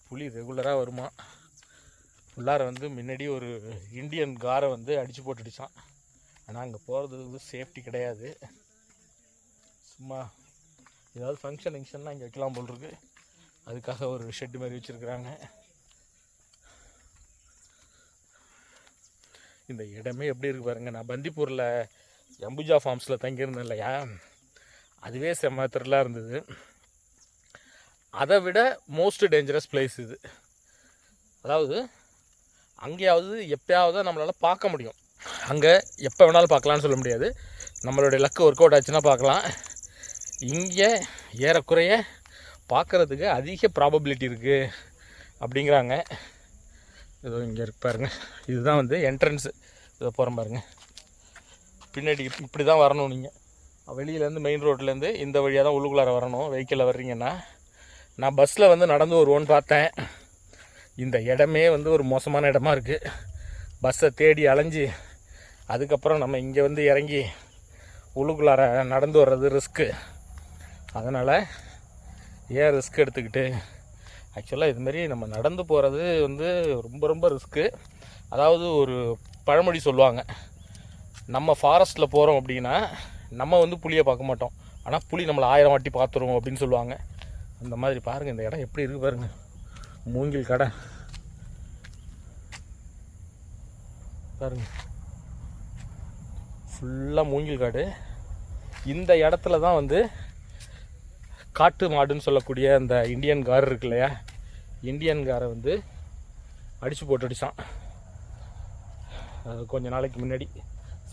புலி ரெகுலராக வருமா. உள்ளார வந்து முன்னாடி ஒரு இந்தியன் காரை வந்து அடித்து போட்டுடுச்சான். ஆனால் அங்கே போகிறது வந்து சேஃப்டி கிடையாது. சும்மா ஏதாவது ஃபங்க்ஷன்லாம் இங்கே வைக்கலாம் போல் இருக்குது, அதுக்காக ஒரு ஷெட்டு மாதிரி வச்சுருக்குறாங்க. இந்த இடமே எப்படி இருக்குது பாருங்கள். நான் பந்திப்பூரில் அம்புஜா ஃபார்ம்ஸில் தங்கியிருந்தேன் இல்லையா, அதுவே செம்ம த்ரில்லாக இருந்தது. அதை விட மோஸ்ட் டேஞ்சரஸ் பிளேஸ் இது. அதாவது அங்கேயாவது எப்போயாவது நம்மளால் பார்க்க முடியும், அங்கே எப்போ வேணாலும் பார்க்கலான்னு சொல்ல முடியாது. நம்மளுடைய லக்கு ஒர்க் அவுட் ஆச்சுன்னா பார்க்கலாம். இங்கே ஏறக்குறைய பார்க்குறதுக்கு அதிக ப்ராபபிலிட்டி இருக்குது அப்படிங்கிறாங்க. இதோ இங்கே இருக்கு பாருங்கள், இதுதான் வந்து என்ட்ரன்ஸு. இதை போகிறோம் பாருங்கள், பின்னாடி இப்படி தான் வரணும். நீங்கள் வெளியிலேருந்து மெயின் ரோட்லேருந்து இந்த வழியாக தான் உள்ளுக்குள்ளார வரணும். வெஹிக்கிளில் வர்றீங்கன்னா, நான் பஸ்ஸில் வந்து நடந்து வருவோன்னு பார்த்தேன். இந்த இடமே வந்து ஒரு மோசமான இடமா இருக்குது. பஸ்ஸை தேடி அலைஞ்சி அதுக்கப்புறம் நம்ம இங்கே வந்து இறங்கி உள்ளுக்குள்ளார நடந்து வர்றது ரிஸ்க்கு. அதனால் ஏன் ரிஸ்க் எடுத்துக்கிட்டு, ஆக்சுவலாக இதுமாரி நம்ம நடந்து போகிறது வந்து ரொம்ப ரொம்ப ரிஸ்க்கு. அதாவது ஒரு பழமொழி சொல்லுவாங்க, நம்ம ஃபாரஸ்ட்டில் போகிறோம் அப்படின்னா நம்ம வந்து புலியை பார்க்க மாட்டோம், ஆனால் புலி நம்மளை 1000 வாட்டி பார்த்துருவோம் அப்படின்னு சொல்லுவாங்க. அந்த மாதிரி பாருங்கள் இந்த இடம் எப்படி இருக்குது பாருங்கள். மூங்கில் கடை பாருங்கள், ஃபுல்லாக மூங்கில் காடு. இந்த இடத்துல தான் வந்து காட்டு மாடுன்னு சொல்லக்கூடிய அந்த இந்தியன் கார் இருக்கு இல்லையா, இந்தியன் காரை வந்து அடித்து போட்டுடுச்சான். அது கொஞ்ச நாளைக்கு முன்னாடி,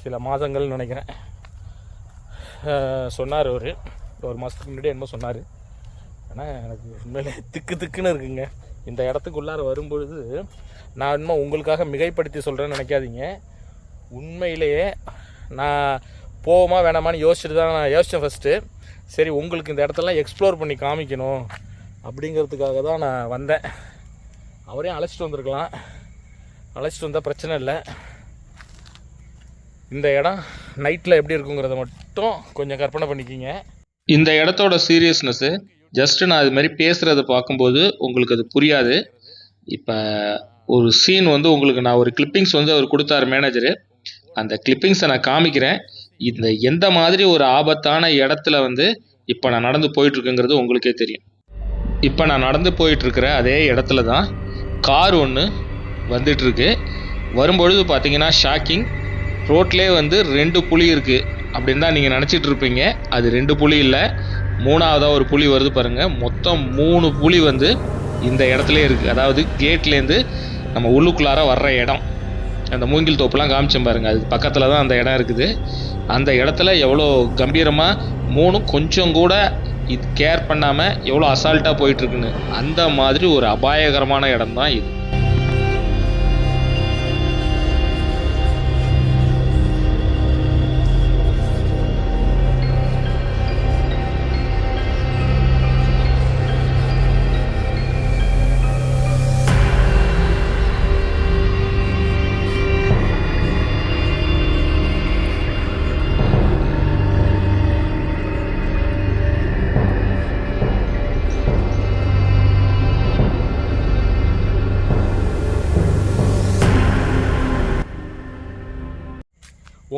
சில மாதங்கள் நினைக்கிறேன் சொன்னார் அவர். ஒரு மாதத்துக்கு முன்னாடி என்னமோ சொன்னார். ஆனால் எனக்கு உண்மையிலே திக்குன்னு இருக்குங்க. இந்த இடத்துக்குள்ளார வரும்பொழுது நான் இன்னும் உங்களுக்காக மிகைப்படுத்தி சொல்கிறேன்னு நினைக்காதீங்க. உண்மையிலேயே நான் போவோமா வேணாமான்னு யோசிச்சுட்டு தான் நான் யோசித்தேன் ஃபஸ்ட்டு. சரி, உங்களுக்கு இந்த இடத்தெல்லாம் எக்ஸ்ப்ளோர் பண்ணி காமிக்கணும் அப்படிங்கிறதுக்காக தான் நான் வந்தேன். அவரையும் அழைச்சிட்டு வந்திருக்கலாம், அழைச்சிட்டு வந்தால் பிரச்சனை இல்லை. இந்த இடம் நைட்டில் எப்படி இருக்குங்கிறத மட்டும் கொஞ்சம் கற்பனை பண்ணிக்கிங்க. இந்த இடத்தோட சீரியஸ்னஸ்ஸு ஜஸ்ட்டு நான் இது மாதிரி பேசுகிறத பார்க்கும்போது உங்களுக்கு அது புரியாது. இப்போ ஒரு சீன் வந்து உங்களுக்கு நான் ஒரு கிளிப்பிங்ஸ் வந்து அவர் கொடுத்தாரு மேனேஜரு. அந்த கிளிப்பிங்ஸை நான் காமிக்கிறேன். இந்த எந்த மாதிரி ஒரு ஆபத்தான இடத்துல வந்து இப்போ நான் நடந்து போயிட்டுருக்குங்கிறது உங்களுக்கே தெரியும். இப்போ நான் நடந்து போயிட்டுருக்கிற அதே இடத்துல தான் கார் ஒன்று வந்துட்டுருக்கு. வரும்பொழுது பார்த்தீங்கன்னா ஷாக்கிங், ரோட்லேயே வந்து 2 புலி இருக்குது அப்படின்னு தான் நீங்கள் நினச்சிட்டு இருப்பீங்க. அது 2 புலி இல்லை, 3ஆவதாக ஒரு புலி வருது பாருங்கள். மொத்தம் 3 புலி வந்து இந்த இடத்துலே இருக்குது. அதாவது கேட்லேருந்து நம்ம உள்ளுக்குள்ளார வர்ற இடம், அந்த மூங்கில் தோப்புலாம் காமிச்சேன் பாருங்கள், அது பக்கத்தில் தான் அந்த இடம் இருக்குது. அந்த இடத்துல எவ்வளோ கம்பீரமாக 3 கொஞ்சம் கூட இது கேர் பண்ணாமல் எவ்வளோ அசால்ட்டாக போயிட்டுருக்குன்னு, அந்த மாதிரி ஒரு அபாயகரமான இடம் தான் இது.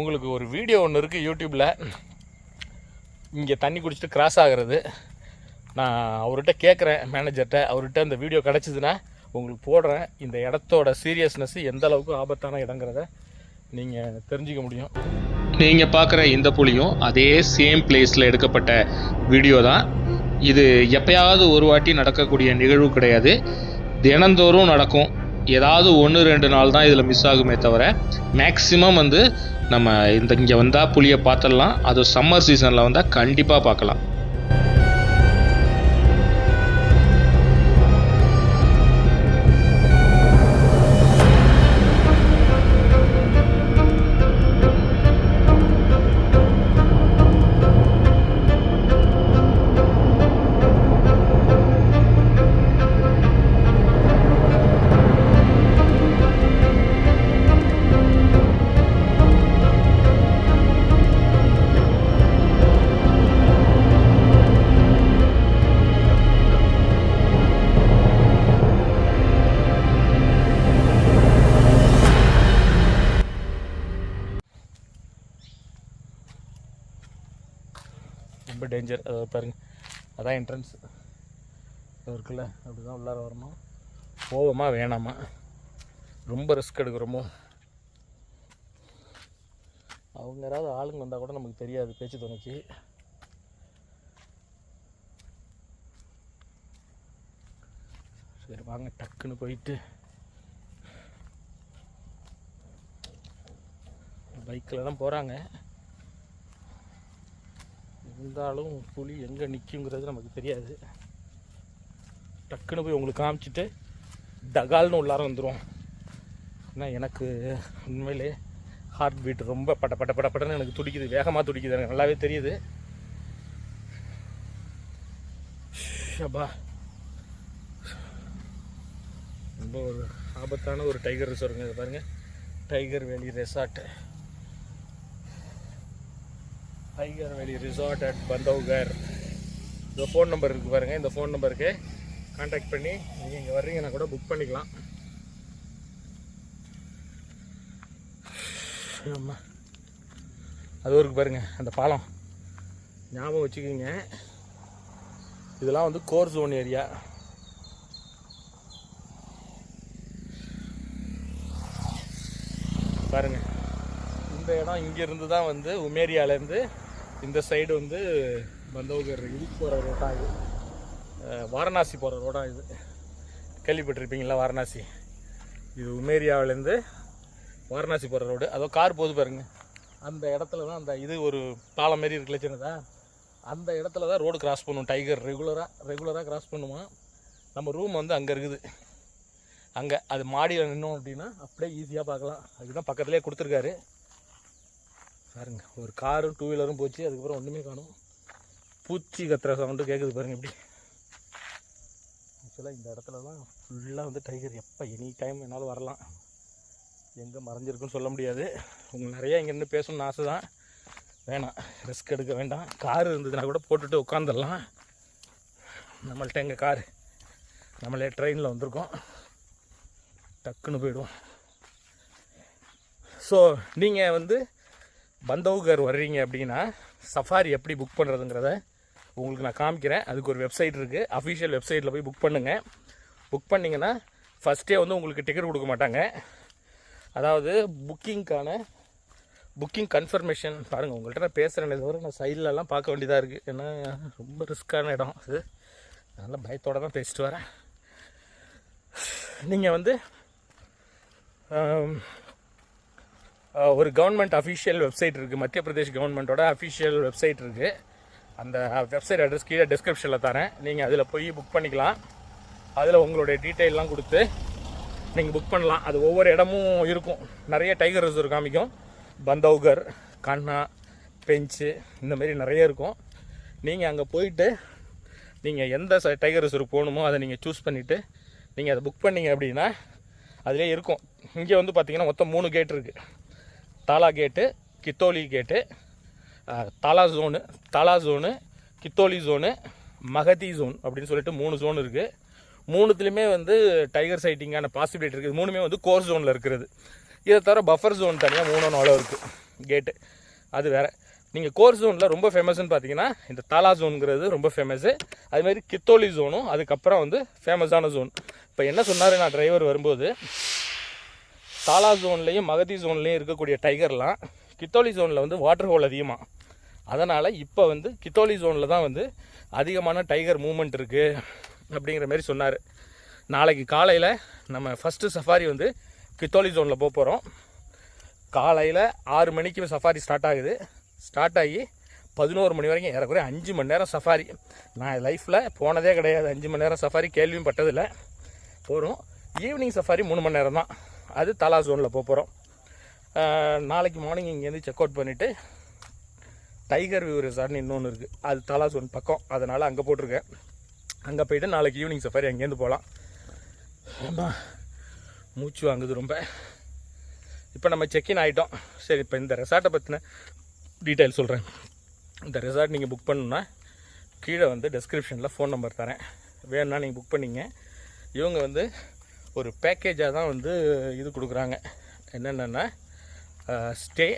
உங்களுக்கு ஒரு வீடியோ ஒன்று இருக்குது யூடியூப்பில், இங்கே தண்ணி குடிச்சிட்டு கிராஸ் ஆகிறது. நான் அவர்கிட்ட கேட்குறேன், மேனேஜர்கிட்ட. அவர்கிட்ட அந்த வீடியோ கிடச்சிதுன்னா உங்களுக்கு போடுறேன். இந்த இடத்தோட சீரியஸ்னஸ் எந்த அளவுக்கு ஆபத்தான இடங்கிறத நீங்கள் தெரிஞ்சிக்க முடியும். நீங்கள் பார்க்குற இந்த புலியும் அதே சேம் பிளேஸில் எடுக்கப்பட்ட வீடியோ தான் இது. எப்பயாவது ஒரு வாட்டி நடக்கக்கூடிய நிகழ்வு கிடையாது, தினந்தோறும் நடக்கும். ஏதாவது 1-2 நாள் தான் இதில் மிஸ் ஆகுமே தவிர மேக்ஸிமம் வந்து நம்ம இங்கே வந்தால் புலியை பார்த்துடலாம். அது சம்மர் சீசனில் வந்தால் கண்டிப்பாக பார்க்கலாம். ரொம்ப டேஞ்சர். அதை பாருங்க, அதான் என்ட்ரன்ஸ் இருக்குல்ல, அப்படி தான் உள்ளார வரணும். போவோமா வேணாமா, ரொம்ப ரிஸ்க் எடுக்கிறோமோ. அவங்க யாராவது ஆளுங்க வந்தால் கூட நமக்கு தெரியாது பேச்சு துணைக்கு. சரி வாங்க டக்குன்னு போயிட்டு பைக்கில் தான் போகிறாங்க. இருந்தாலும் புலி எங்கே நிற்குங்கிறது நமக்கு தெரியாது. டக்குன்னு போய் உங்களுக்கு காமிச்சிட்டு டகால்னு உள்ளார வந்துடும். ஏன்னா எனக்கு உண்மையிலே ஹார்ட் பீட் ரொம்ப படன்னு எனக்கு துடிக்குது, வேகமாக துடிக்குது, எனக்கு நல்லாவே தெரியுது. அப்பா ரொம்ப ஒரு ஆபத்தான ஒரு டைகர் ரிசார்ட்டுங்க. இதை பாருங்கள், டைகர் வேலி ரெசார்ட்டு, டைகர் வேலி ரிசார்ட் அட் பந்தவ்கர். இந்த ஃபோன் நம்பர் இருக்குது பாருங்கள், இந்த ஃபோன் நம்பருக்கு கான்டாக்ட் பண்ணி நீங்கள் இங்கே வர்றீங்கன்னா கூட புக் பண்ணிக்கலாம். ஆமாம், அது ஒரு பாருங்கள் அந்த பாலம், ஞாபகம் வச்சுக்கிங்க. இதெல்லாம் வந்து கோர் ஜோன் ஏரியா. பாருங்கள், இந்த இடம் இங்கேருந்து தான் வந்து உமேரியாவிலேருந்து இந்த சைடு வந்து பந்தவ்கர் இதுக்கு போகிற ரோட்டாக இது, வாரணாசி போகிற ரோடாக இது. கேள்விப்பட்டிருப்பீங்களா வாரணாசி? இது உமேரியாவிலேருந்து வாரணாசி போகிற ரோடு. அதோ கார் போகுது பாருங்க, அந்த இடத்துல தான் அந்த இது ஒரு பாலம் மாரி இருக்குல்ல சின்னதா, அந்த இடத்துல தான் ரோடு கிராஸ் பண்ணும் டைகர். ரெகுலராக கிராஸ் பண்ணுமா. நம்ம ரூம் வந்து அங்கே இருக்குது. அங்கே அது மாடியில் நின்னோம் அப்படின்னா அப்படியே ஈஸியாக பார்க்கலாம். அதுதான் பக்கத்துலேயே கொடுத்துருக்காரு பாருங்க. ஒரு காரும் 2 வீலரும் போச்சு, அதுக்கப்புறம் ஒன்றுமே காணும். பூச்சி கத்துற சவுண்டு கேட்குது பாருங்க. இப்படி ஆக்சுவலாக இந்த இடத்துல தான் ஃபுல்லாக வந்து டைகர் எப்போ எனி டைம் என்னால் வரலாம். எங்கே மறைஞ்சிருக்குன்னு சொல்ல முடியாது. உங்களுக்கு நிறையா இங்கே நின்று பேசணும்னு ஆசை தான். வேணாம், ரிஸ்க் எடுக்க வேண்டாம். கார் இருந்ததுன்னா கூட போட்டுட்டு உட்காந்துடலாம். நம்மள்ட்ட எங்கள் கார், நம்மளே ட்ரெயினில் வந்திருக்கோம், டக்குன்னு போயிடுவோம். ஸோ நீங்கள் வந்து பந்தவ்கர் வர்றீங்க அப்படின்னா சஃபாரி எப்படி புக் பண்ணுறதுங்கிறத உங்களுக்கு நான் காமிக்கிறேன். அதுக்கு ஒரு வெப்சைட் இருக்குது, அஃபிஷியல் வெப்சைட்டில் போய் புக் பண்ணுங்கள். புக் பண்ணிங்கன்னா ஃபஸ்ட்டே வந்து உங்களுக்கு டிக்கெட் கொடுக்க மாட்டாங்க. அதாவது புக்கிங் கன்ஃபர்மேஷன் பாருங்கள். உங்கள்கிட்ட நான் பேசுகிறேன், தவிர நான் சைட்லலாம் பார்க்க வேண்டியதாக இருக்குது. ஏன்னா ரொம்ப ரிஸ்க்கான இடம் அது, அதனால் பயத்தோடு தான் பேசிட்டு வரேன். நீங்கள் வந்து ஒரு கவர்மெண்ட் அஃபிஷியல் வெப்சைட் இருக்குது, மத்திய பிரதேஷ் கவர்மெண்ட்டோட அஃபிஷியல் வெப்சைட் இருக்குது. அந்த வெப்சைட் அட்ரஸ் கீழே டிஸ்கிரிப்ஷனில் தரேன், நீங்கள் அதில் போய் புக் பண்ணிக்கலாம். அதில் உங்களுடைய டீட்டெயிலெலாம் கொடுத்து நீங்கள் புக் பண்ணலாம். அது ஒவ்வொரு இடமும் இருக்கும், நிறைய டைகர் ரிசர்வ் காமிக்கும். பந்தவ்கர், கண்ணா, பெஞ்சு, இந்தமாரி நிறைய இருக்கும். நீங்கள் அங்கே போயிட்டு நீங்கள் எந்த டைகர் ரிசர்வ் போகணுமோ அதை நீங்கள் சூஸ் பண்ணிவிட்டு நீங்கள் அதை புக் பண்ணிங்க அப்படின்னா அதிலே இருக்கும். இங்கே வந்து பார்த்திங்கன்னா மொத்தம் 3 கேட் இருக்குது. தாலா கேட்டு, கித்தோலி கேட்டு, தாலா ஜோனு, கித்தோலி ஜோனு, மகதி ஜோன் அப்படின்னு சொல்லிட்டு 3 ஜோன் இருக்குது. 3துலேயுமே வந்து டைகர் சைட்டிங்கான பாசிபிலிட்டி இருக்குது. 3மே வந்து கோர் ஜோனில் இருக்கிறது. இதை தவிர பஃபர் ஜோன் தனியாக 3 இருக்குது கேட்டு, அது வேறு. நீங்கள் கோர் ஜோனில் ரொம்ப ஃபேமஸ்ன்னு பார்த்தீங்கன்னா இந்த தாலா ஜோனுங்கிறது ரொம்ப ஃபேமஸ்ஸு. அதுமாதிரி கித்தோலி ஜோனும் அதுக்கப்புறம் வந்து ஃபேமஸான ஜோன். இப்போ என்ன சொன்னார் நான் டிரைவர் வரும்போது, தாலா ஜோன்லேயும் மகதி ஜோன்லேயும் இருக்கக்கூடிய டைகர்லாம் கித்தோலி ஜோனில் வந்து வாட்டர் ஹோல் அதிகமாக, அதனால் இப்போ வந்து கித்தோலி ஜோனில் தான் வந்து அதிகமான டைகர் மூமெண்ட் இருக்குது அப்படிங்கிற மாதிரி சொன்னார். நாளைக்கு காலையில் நம்ம ஃபஸ்ட்டு சஃபாரி வந்து கித்தோலி ஜோனில் போக போகிறோம். காலையில் 6 மணிக்கு சஃபாரி ஸ்டார்ட் ஆகுது. ஸ்டார்ட் ஆகி 11 மணி வரைக்கும் ஏறக்குறைய 5 மணி நேரம் சஃபாரி. நான் லைஃப்பில் போனதே கிடையாது, 5 மணி நேரம் சஃபாரி கேள்வியும் பட்டதில்லை. போகிறோம். ஈவினிங் சஃபாரி 3 மணி நேரம் தான், அது தாலா ஜோனில் போகிறோம். நாளைக்கு மார்னிங் இங்கேருந்து செக் அவுட் பண்ணிவிட்டு டைகர் வியூ ரெசார்ட்னு இன்னொன்று இருக்குது, அது தாலா ஜோன் பக்கம், அதனால் அங்கே போட்டிருக்கேன். அங்கே போய்ட்டு நாளைக்கு ஈவினிங் சஃபாரி அங்கேருந்து போகலாம். ரொம்ப மூச்சு வாங்குது ரொம்ப. இப்போ நம்ம செக்இன் ஆகிட்டோம். சரி, இப்போ இந்த ரெசார்ட்டை பற்றின டீட்டெயில் சொல்கிறேன். இந்த ரெசார்ட் நீங்கள் புக் பண்ணணுன்னா கீழே வந்து டெஸ்கிரிப்ஷனில் ஃபோன் நம்பர் தரேன், வேணும்னா நீங்கள் புக் பண்ணிங்க. இவங்க வந்து ஒரு பேக்கேஜாக தான் வந்து இது கொடுக்குறாங்க. என்னென்னா ஸ்டே,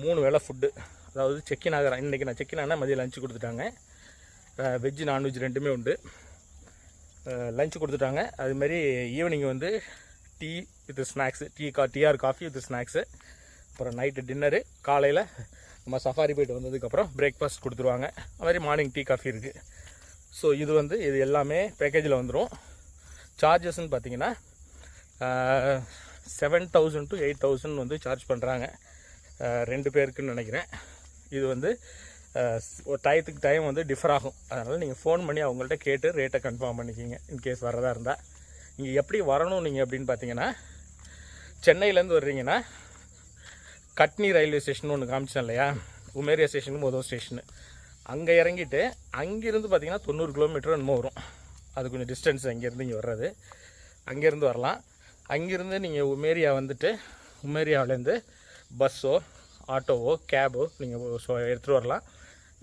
3 வேளை ஃபுட்டு, அதாவது செக்இன் ஆகிறேன். இன்றைக்கி நான் செக்இன் ஆனால் மதியம் லஞ்சு கொடுத்துட்டாங்க. வெஜ்ஜு நான்வெஜ் ரெண்டுமே உண்டு. லஞ்சு கொடுத்துட்டாங்க. அதுமாரி ஈவினிங் வந்து tea with snacks, or coffee with snacks, அப்புறம் நைட்டு டின்னரு, காலையில் நம்ம சஃபாரி போய்ட்டு வந்ததுக்கப்புறம் பிரேக்ஃபாஸ்ட் கொடுத்துருவாங்க. அது மாதிரி மார்னிங் டீ காஃபி இருக்குது. ஸோ இது எல்லாமே பேக்கேஜில் வந்துடும். சார்ஜஸ்ன்னு பார்த்தீங்கன்னா 7,000 to 8,000 வந்து சார்ஜ் பண்ணுறாங்க 2 பேருக்குன்னு நினைக்கிறேன். இது வந்து ஒரு டயத்துக்கு டைம் வந்து டிஃபர் ஆகும். அதனால் நீங்கள் ஃபோன் பண்ணி அவங்கள்ட்ட கேட்டு ரேட்டை கன்ஃபார்ம் பண்ணிக்கிங்க இன்கேஸ் வரதா இருந்தால். இங்கே எப்படி வரணும் நீங்கள் அப்படின்னு பார்த்தீங்கன்னா, சென்னையிலேருந்து வர்றீங்கன்னா கட்னி ரயில்வே ஸ்டேஷன் ஒன்று காமிச்சேன் இல்லையா, உமேரியா ஸ்டேஷனுக்கு மொதல் ஸ்டேஷனு, அங்கே இறங்கிட்டு அங்கேருந்து பார்த்தீங்கன்னா 90 கிலோமீட்டர் என்னமோ வரும். அது கொஞ்சம் டிஸ்டன்ஸ் அங்கேருந்து இங்கே வர்றது. அங்கேருந்து வரலாம். அங்கேருந்து நீங்கள் உமேரியா வந்துட்டு உமேரியாவிலேருந்து பஸ்ஸோ ஆட்டோவோ கேபோ நீங்கள் எடுத்துகிட்டு வரலாம்.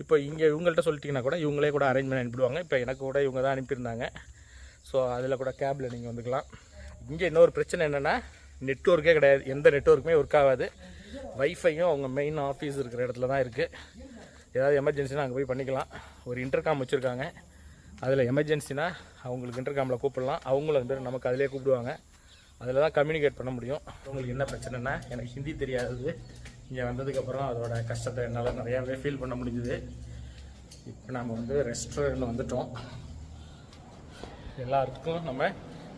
இப்போ இங்கே இவங்கள்ட்ட சொல்லிட்டிங்கன்னா கூட இவங்களே கூட அரேஞ்ச் பண்ணி அனுப்பிடுவாங்க. இப்போ எனக்கு கூட இவங்க தான் அனுப்பியிருந்தாங்க. ஸோ அதில் கூட கேபில் நீங்கள் வந்துக்கலாம். இங்கே இன்னொரு பிரச்சனை என்னென்னா, நெட்வொர்க்கே கிடையாது, எந்த நெட்வொர்க்குமே ஒர்க் ஆகாது. வைஃபையும் அவங்க மெயின் ஆஃபீஸ் இருக்கிற இடத்துல தான் இருக்குது. ஏதாவது எமர்ஜென்சினா அங்கே போய் பண்ணிக்கலாம். ஒரு இன்டர்காம் வச்சுருக்காங்க, அதில் எமர்ஜென்சினா அவங்களுக்கு இன்டர்காமில் கூப்பிடலாம். அவங்களும் அந்த பேர் நமக்கு அதிலே கூப்பிடுவாங்க. அதில் தான் கம்யூனிகேட் பண்ண முடியும். உங்களுக்கு என்ன பிரச்சனைனா, எனக்கு ஹிந்தி தெரியாதது, இங்கே வந்ததுக்கப்புறம் அதோட கஷ்டத்தை என்னால் நிறையாவே ஃபீல் பண்ண முடிஞ்சுது. இப்போ நம்ம வந்து ரெஸ்டாரண்ட் வந்துட்டோம். எல்லாத்துக்கும் நம்ம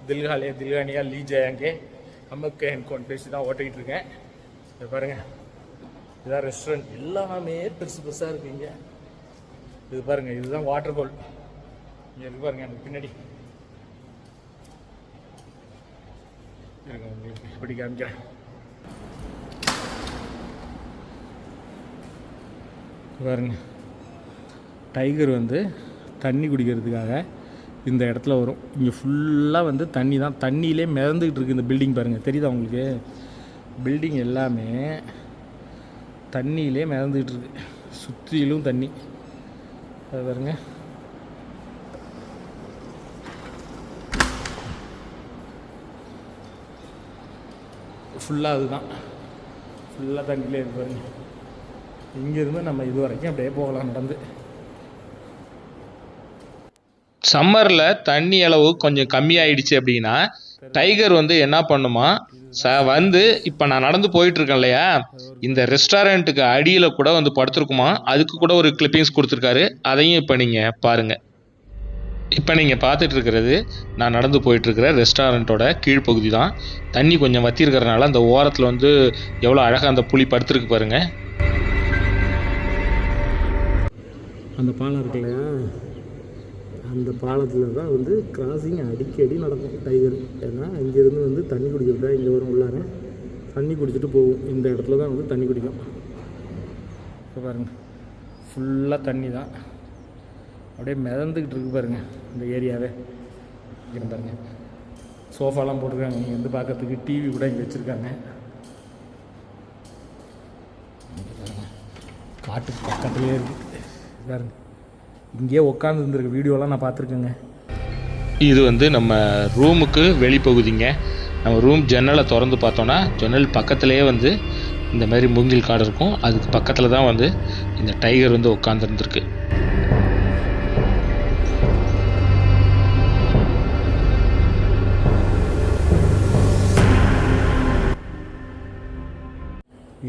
தில்கானியா லீ ஜாயங்கே நமக்கு என்கோன் பேசி தான் ஓட்டிக்கிட்டு இருக்கேன். இது பாருங்கள், இதுதான் ரெஸ்டாரண்ட். எல்லாமே பெருசு பெருசாக இருக்குது இங்கே. இது பாருங்கள், இதுதான் வாட்டர் ஹோல். இங்கே இருக்கு பாருங்கள், எனக்கு பின்னாடி இருங்க, உங்களுக்கு இப்படி காமிக்கிறேன். பாருங்க, டைகர் வந்து தண்ணி குடிக்கிறதுக்காக இந்த இடத்துல வரும். இங்கே ஃபுல்லாக வந்து தண்ணி தான், தண்ணியிலே மிதந்துக்கிட்டு இருக்குது. இந்த பில்டிங் பாருங்கள், தெரியுதா உங்களுக்கு? பில்டிங் எல்லாமே தண்ணியிலே மிதந்துக்கிட்டு இருக்கு, சுற்றிலும் தண்ணி. அது பாருங்க, ஃபுல்லாக அதுதான், ஃபுல்லாக தண்ணியிலே இருக்கு பாருங்க. இங்கேருந்து நம்ம இது வரைக்கும் அப்படியே போகலாம் நடந்து. சம்மரில் தண்ணி அளவு கொஞ்சம் கம்மியாயிடுச்சு அப்படின்னா டைகர் வந்து என்ன பண்ணுமா, வந்து இப்போ நான் நடந்து போயிட்டுருக்கேன் இல்லையா, இந்த ரெஸ்டாரண்ட்டுக்கு அடியில் கூட வந்து படுத்துருக்குமா. அதுக்கு கூட ஒரு கிளிப்பிங்ஸ் கொடுத்துருக்காரு, அதையும் இப்போ நீங்கள் பாருங்கள். இப்போ நீங்கள் பார்த்துட்டு இருக்கிறது நான் நடந்து போயிட்டுருக்கிற ரெஸ்டாரண்ட்டோட கீழ்ப்பகுதி தான். தண்ணி கொஞ்சம் வற்றி இருக்கிறதுனால அந்த ஓரத்தில் வந்து எவ்வளோ அழகாக அந்த புலி படுத்துருக்கு பாருங்கள். அந்த பாலம் இருக்கு இல்லையா, அந்த பாலத்தில் தான் வந்து கிராசிங் அடிக்கடி நடக்கும் டைகர். ஏன்னா இங்கேருந்து வந்து தண்ணி குடிக்கிறது தான் இங்கே வரும், உள்ளார தண்ணி குடிச்சிட்டு போகும். இந்த இடத்துல தான் வந்து தண்ணி குடிக்கும். இப்போ பாருங்கள், ஃபுல்லாக தண்ணி தான், அப்படியே மிதந்துக்கிட்டு இருக்கு பாருங்கள் இந்த ஏரியாவே. இங்கே பாருங்கள், சோஃபாலாம் போட்டிருக்காங்க, இங்கே வந்து பார்க்கறதுக்கு டிவி கூட இங்கே வச்சுருக்காங்க. காட்டுக்கு பக்கத்துலேயே இருக்குது பாருங்க. இங்கேயே உட்காந்து இருந்திருக்க வீடியோலாம் நான் பார்த்துருக்கேங்க. இது வந்து நம்ம ரூமுக்கு வெளிப்பகுதிங்க. நம்ம ரூம் ஜன்னலை திறந்து பார்த்தோன்னா ஜன்னல் பக்கத்துலேயே வந்து இந்த மாதிரி மூங்கில் காடு இருக்கும். அதுக்கு பக்கத்தில் தான் வந்து இந்த டைகர் வந்து உட்காந்துருந்துருக்கு.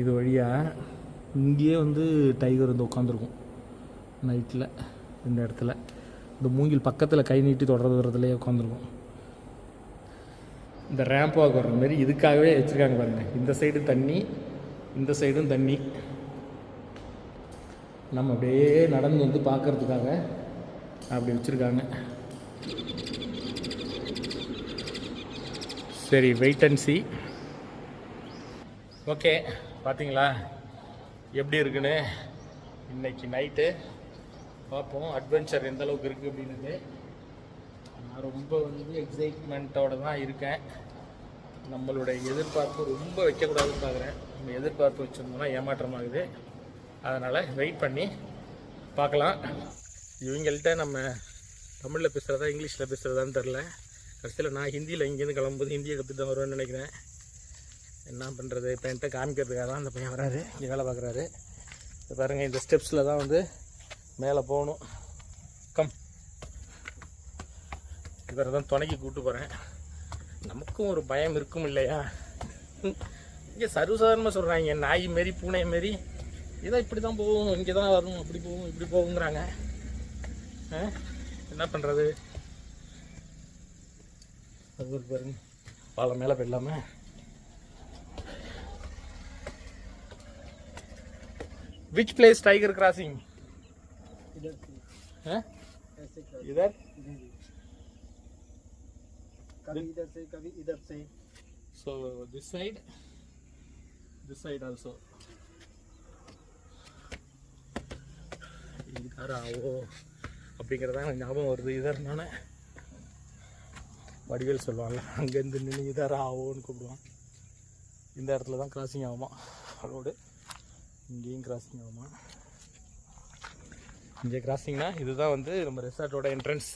இது வழியாக இங்கேயே வந்து டைகர் வந்து உட்காந்துருக்கும் நைட்டில். இந்த இடத்துல இந்த மூங்கில் பக்கத்தில் கை நீட்டி தொடர்றது வர்றதுலேயே உட்காந்துருக்கும். இந்த ரேம்ப் வாக் வர்ற மாதிரி இதுக்காகவே வச்சுருக்காங்க பாருங்கள். இந்த சைடு தண்ணி, இந்த சைடும் தண்ணி. நம்ம அப்படியே நடந்து வந்து பார்க்குறதுக்காக அப்படி வச்சுருக்காங்க. சரி, வெயிட் அண்ட் சி. ஓகே, பார்த்தீங்களா எப்படி இருக்குன்னு? இன்னைக்கு நைட்டு பார்ப்போம் அட்வென்ச்சர் எந்த அளவுக்கு இருக்குது அப்படின்னு. நான் ரொம்ப வந்து எக்ஸைட்மெண்ட்டோடு தான் இருக்கேன். நம்மளுடைய எதிர்பார்ப்பு ரொம்ப வைக்கக்கூடாதுன்னு பார்க்குறேன். நம்ம எதிர்பார்ப்பு வச்சுருந்தோம்னா ஏமாற்றமாகுது. அதனால் வெயிட் பண்ணி பார்க்கலாம். இவங்கள்ட்ட நம்ம தமிழில் பேசுகிறதா இங்கிலீஷில் பேசுகிறதான்னு தெரில. கடைசியில் நான் ஹிந்தியில் இங்கேருந்து கிளம்பும்போது ஹிந்தியை கற்றுட்டு தான் வருவேன்னு நினைக்கிறேன். என்ன பண்ணுறது, இப்போ என்கிட்ட காமிக்கிறதுக்காக தான் அந்த பையன் வராரு, இங்கே வேலை பார்க்குறாரு. இப்போ பாருங்கள், இந்த ஸ்டெப்ஸில் தான் வந்து மேலே போகணும். கம், இவரை தான் துணைக்கு கூப்பிட்டு போகிறேன். நமக்கும் ஒரு பயம் இருக்கும் இல்லையா? இங்கே சர்வசாதாரணமாக சொல்கிறாங்க, நாய் மாரி பூனை மாரி இதான் இப்படி தான் போகும், இங்கே தான் வரும், அப்படி போகும், இப்படி போகுங்கிறாங்க. என்ன பண்ணுறது? அது ஒரு பாருங்க, பாலம் மேலே போயிடலாமா? Which place tiger crossing? इधर से हैं? ऐसे कर इधर? कभी इधर से कभी इधर से. So this side also. இதராவோ அப்படிங்கிறதா எனக்கு ஞாபகம் வருது. இதர்னானே வடிவேல் சொல்லுவாங்கல்ல, அங்கேருந்து நின்று இதராவோன்னு கூப்பிடுவான். இந்த இடத்துல தான் கிராசிங் ஆகுமா ரோடு. இங்கேயும் கிராசிங் ஆகுமா? இங்கே கிராசிங்னா இதுதான் வந்து நம்ம ரெசார்ட்டோட என்ட்ரன்ஸ்.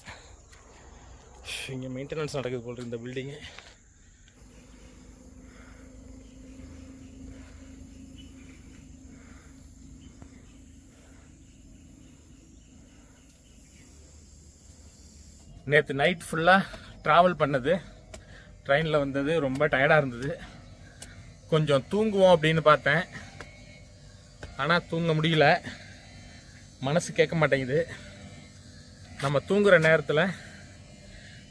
இங்கே மெயின்டெனன்ஸ் நடக்குது போல் இந்த பில்டிங்கு. நேற்று நைட் ஃபுல்லாக ட்ராவல் பண்ணது, ட்ரெயினில் வந்தது, ரொம்ப டயர்டாக இருந்தது. கொஞ்சம் தூங்குவோம் அப்படின்னு பார்த்தேன், ஆனால் தூங்க முடியல. மனசு கேட்க மாட்டேங்குது. நம்ம தூங்குகிற நேரத்தில்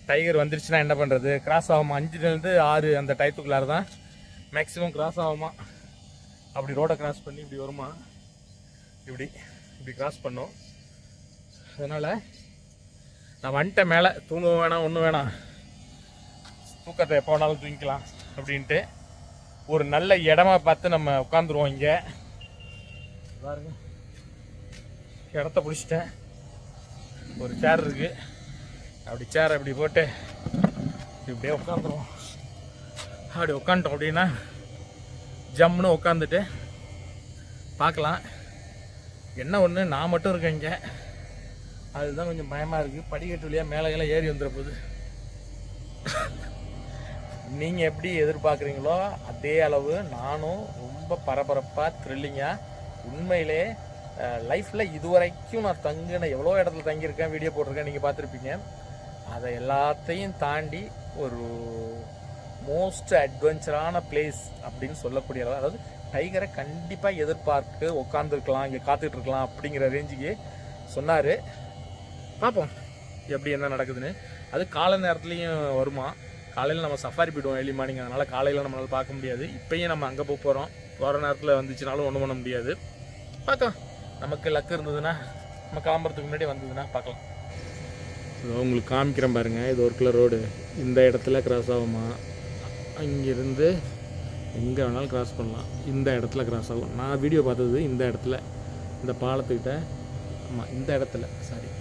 டைகர் வந்துருச்சுன்னா என்ன பண்ணுறது? கிராஸ் ஆகுமா? 5லேருந்து 6 அந்த டயத்துக்குள்ளார தான் மேக்ஸிமம் கிராஸ் ஆகுமா. அப்படி ரோடை கிராஸ் பண்ணி இப்படி வருமா, இப்படி கிராஸ் பண்ணோம். அதனால் நான் வந்துட்டேன் மேலே. தூங்க வேணாம், ஒன்றும் வேணாம், தூக்கத்தை எப்போ வேணாலும் தூங்கிக்கலாம் அப்படின்ட்டு ஒரு நல்ல இடமா பார்த்து நம்ம உட்காந்துருவோம். இங்கே பாருங்க, இடத்த பிடிச்சிட்டேன். ஒரு சேர் இருக்குது, அப்படி சேரை இப்படி போட்டு இப்படியே உட்காந்துருவோம். அப்படி உட்காந்துட்டோம் அப்படின்னா ஜம்முன்னு உட்காந்துட்டு பார்க்கலாம். என்ன ஒன்று, நான் மட்டும் இருக்கேன் இங்கே, அதுதான் கொஞ்சம் பயமாக இருக்குது. படிக்கட்டு வழியாக மேலே ஏறி வந்துட போகுது. நீங்கள் எப்படி எதிர்பார்க்குறீங்களோ அதே அளவு நானும் ரொம்ப பரபரப்பாக த்ரில்லிங்காக உண்மையிலே லைஃப்பில் இதுவரைக்கும் நான் தங்கின எவ்வளோ இடத்துல தங்கியிருக்கேன், வீடியோ போட்டிருக்கேன், நீங்கள் பார்த்துருப்பீங்க. அதை எல்லாத்தையும் தாண்டி ஒரு மோஸ்ட் அட்வென்ச்சரான பிளேஸ் அப்படின்னு சொல்லக்கூடிய அளவு, அதாவது டைகரை கண்டிப்பாக எதிர்பார்த்து உட்காந்துருக்கலாம், இங்கே காத்துட்டு இருக்கலாம் அப்படிங்கிற ரேஞ்சுக்கு சொன்னார். பார்ப்போம் எப்படி என்ன நடக்குதுன்னு. அது காலை நேரத்துலையும் வருமா. காலையில் நம்ம சஃபாரி போய்டுவோம் ஏர்லி மார்னிங், அதனால் காலையில் நம்மளால் பார்க்க முடியாது. இப்போயும் நம்ம அங்கே போகிறோம், போகிற நேரத்தில் வந்துச்சுனாலும் ஒன்றும் பண்ண முடியாது. பார்க்கலாம், நமக்கு லக்கு இருந்ததுன்னா, நம்ம கிளம்புறதுக்கு முன்னாடி வந்ததுன்னா பார்க்கலாம். உங்களுக்கு காமிக்கிறேன் பாருங்கள், இது ஒரு கிலோ ரோடு. இந்த இடத்துல கிராஸ் ஆகுமா, அங்கேருந்து எங்கே வேணாலும் கிராஸ் பண்ணலாம். இந்த இடத்துல கிராஸ் ஆகும். நான் வீடியோ பார்த்தது இந்த இடத்துல, இந்த பாலத்துக்கிட்ட. ஆமாம், இந்த இடத்துல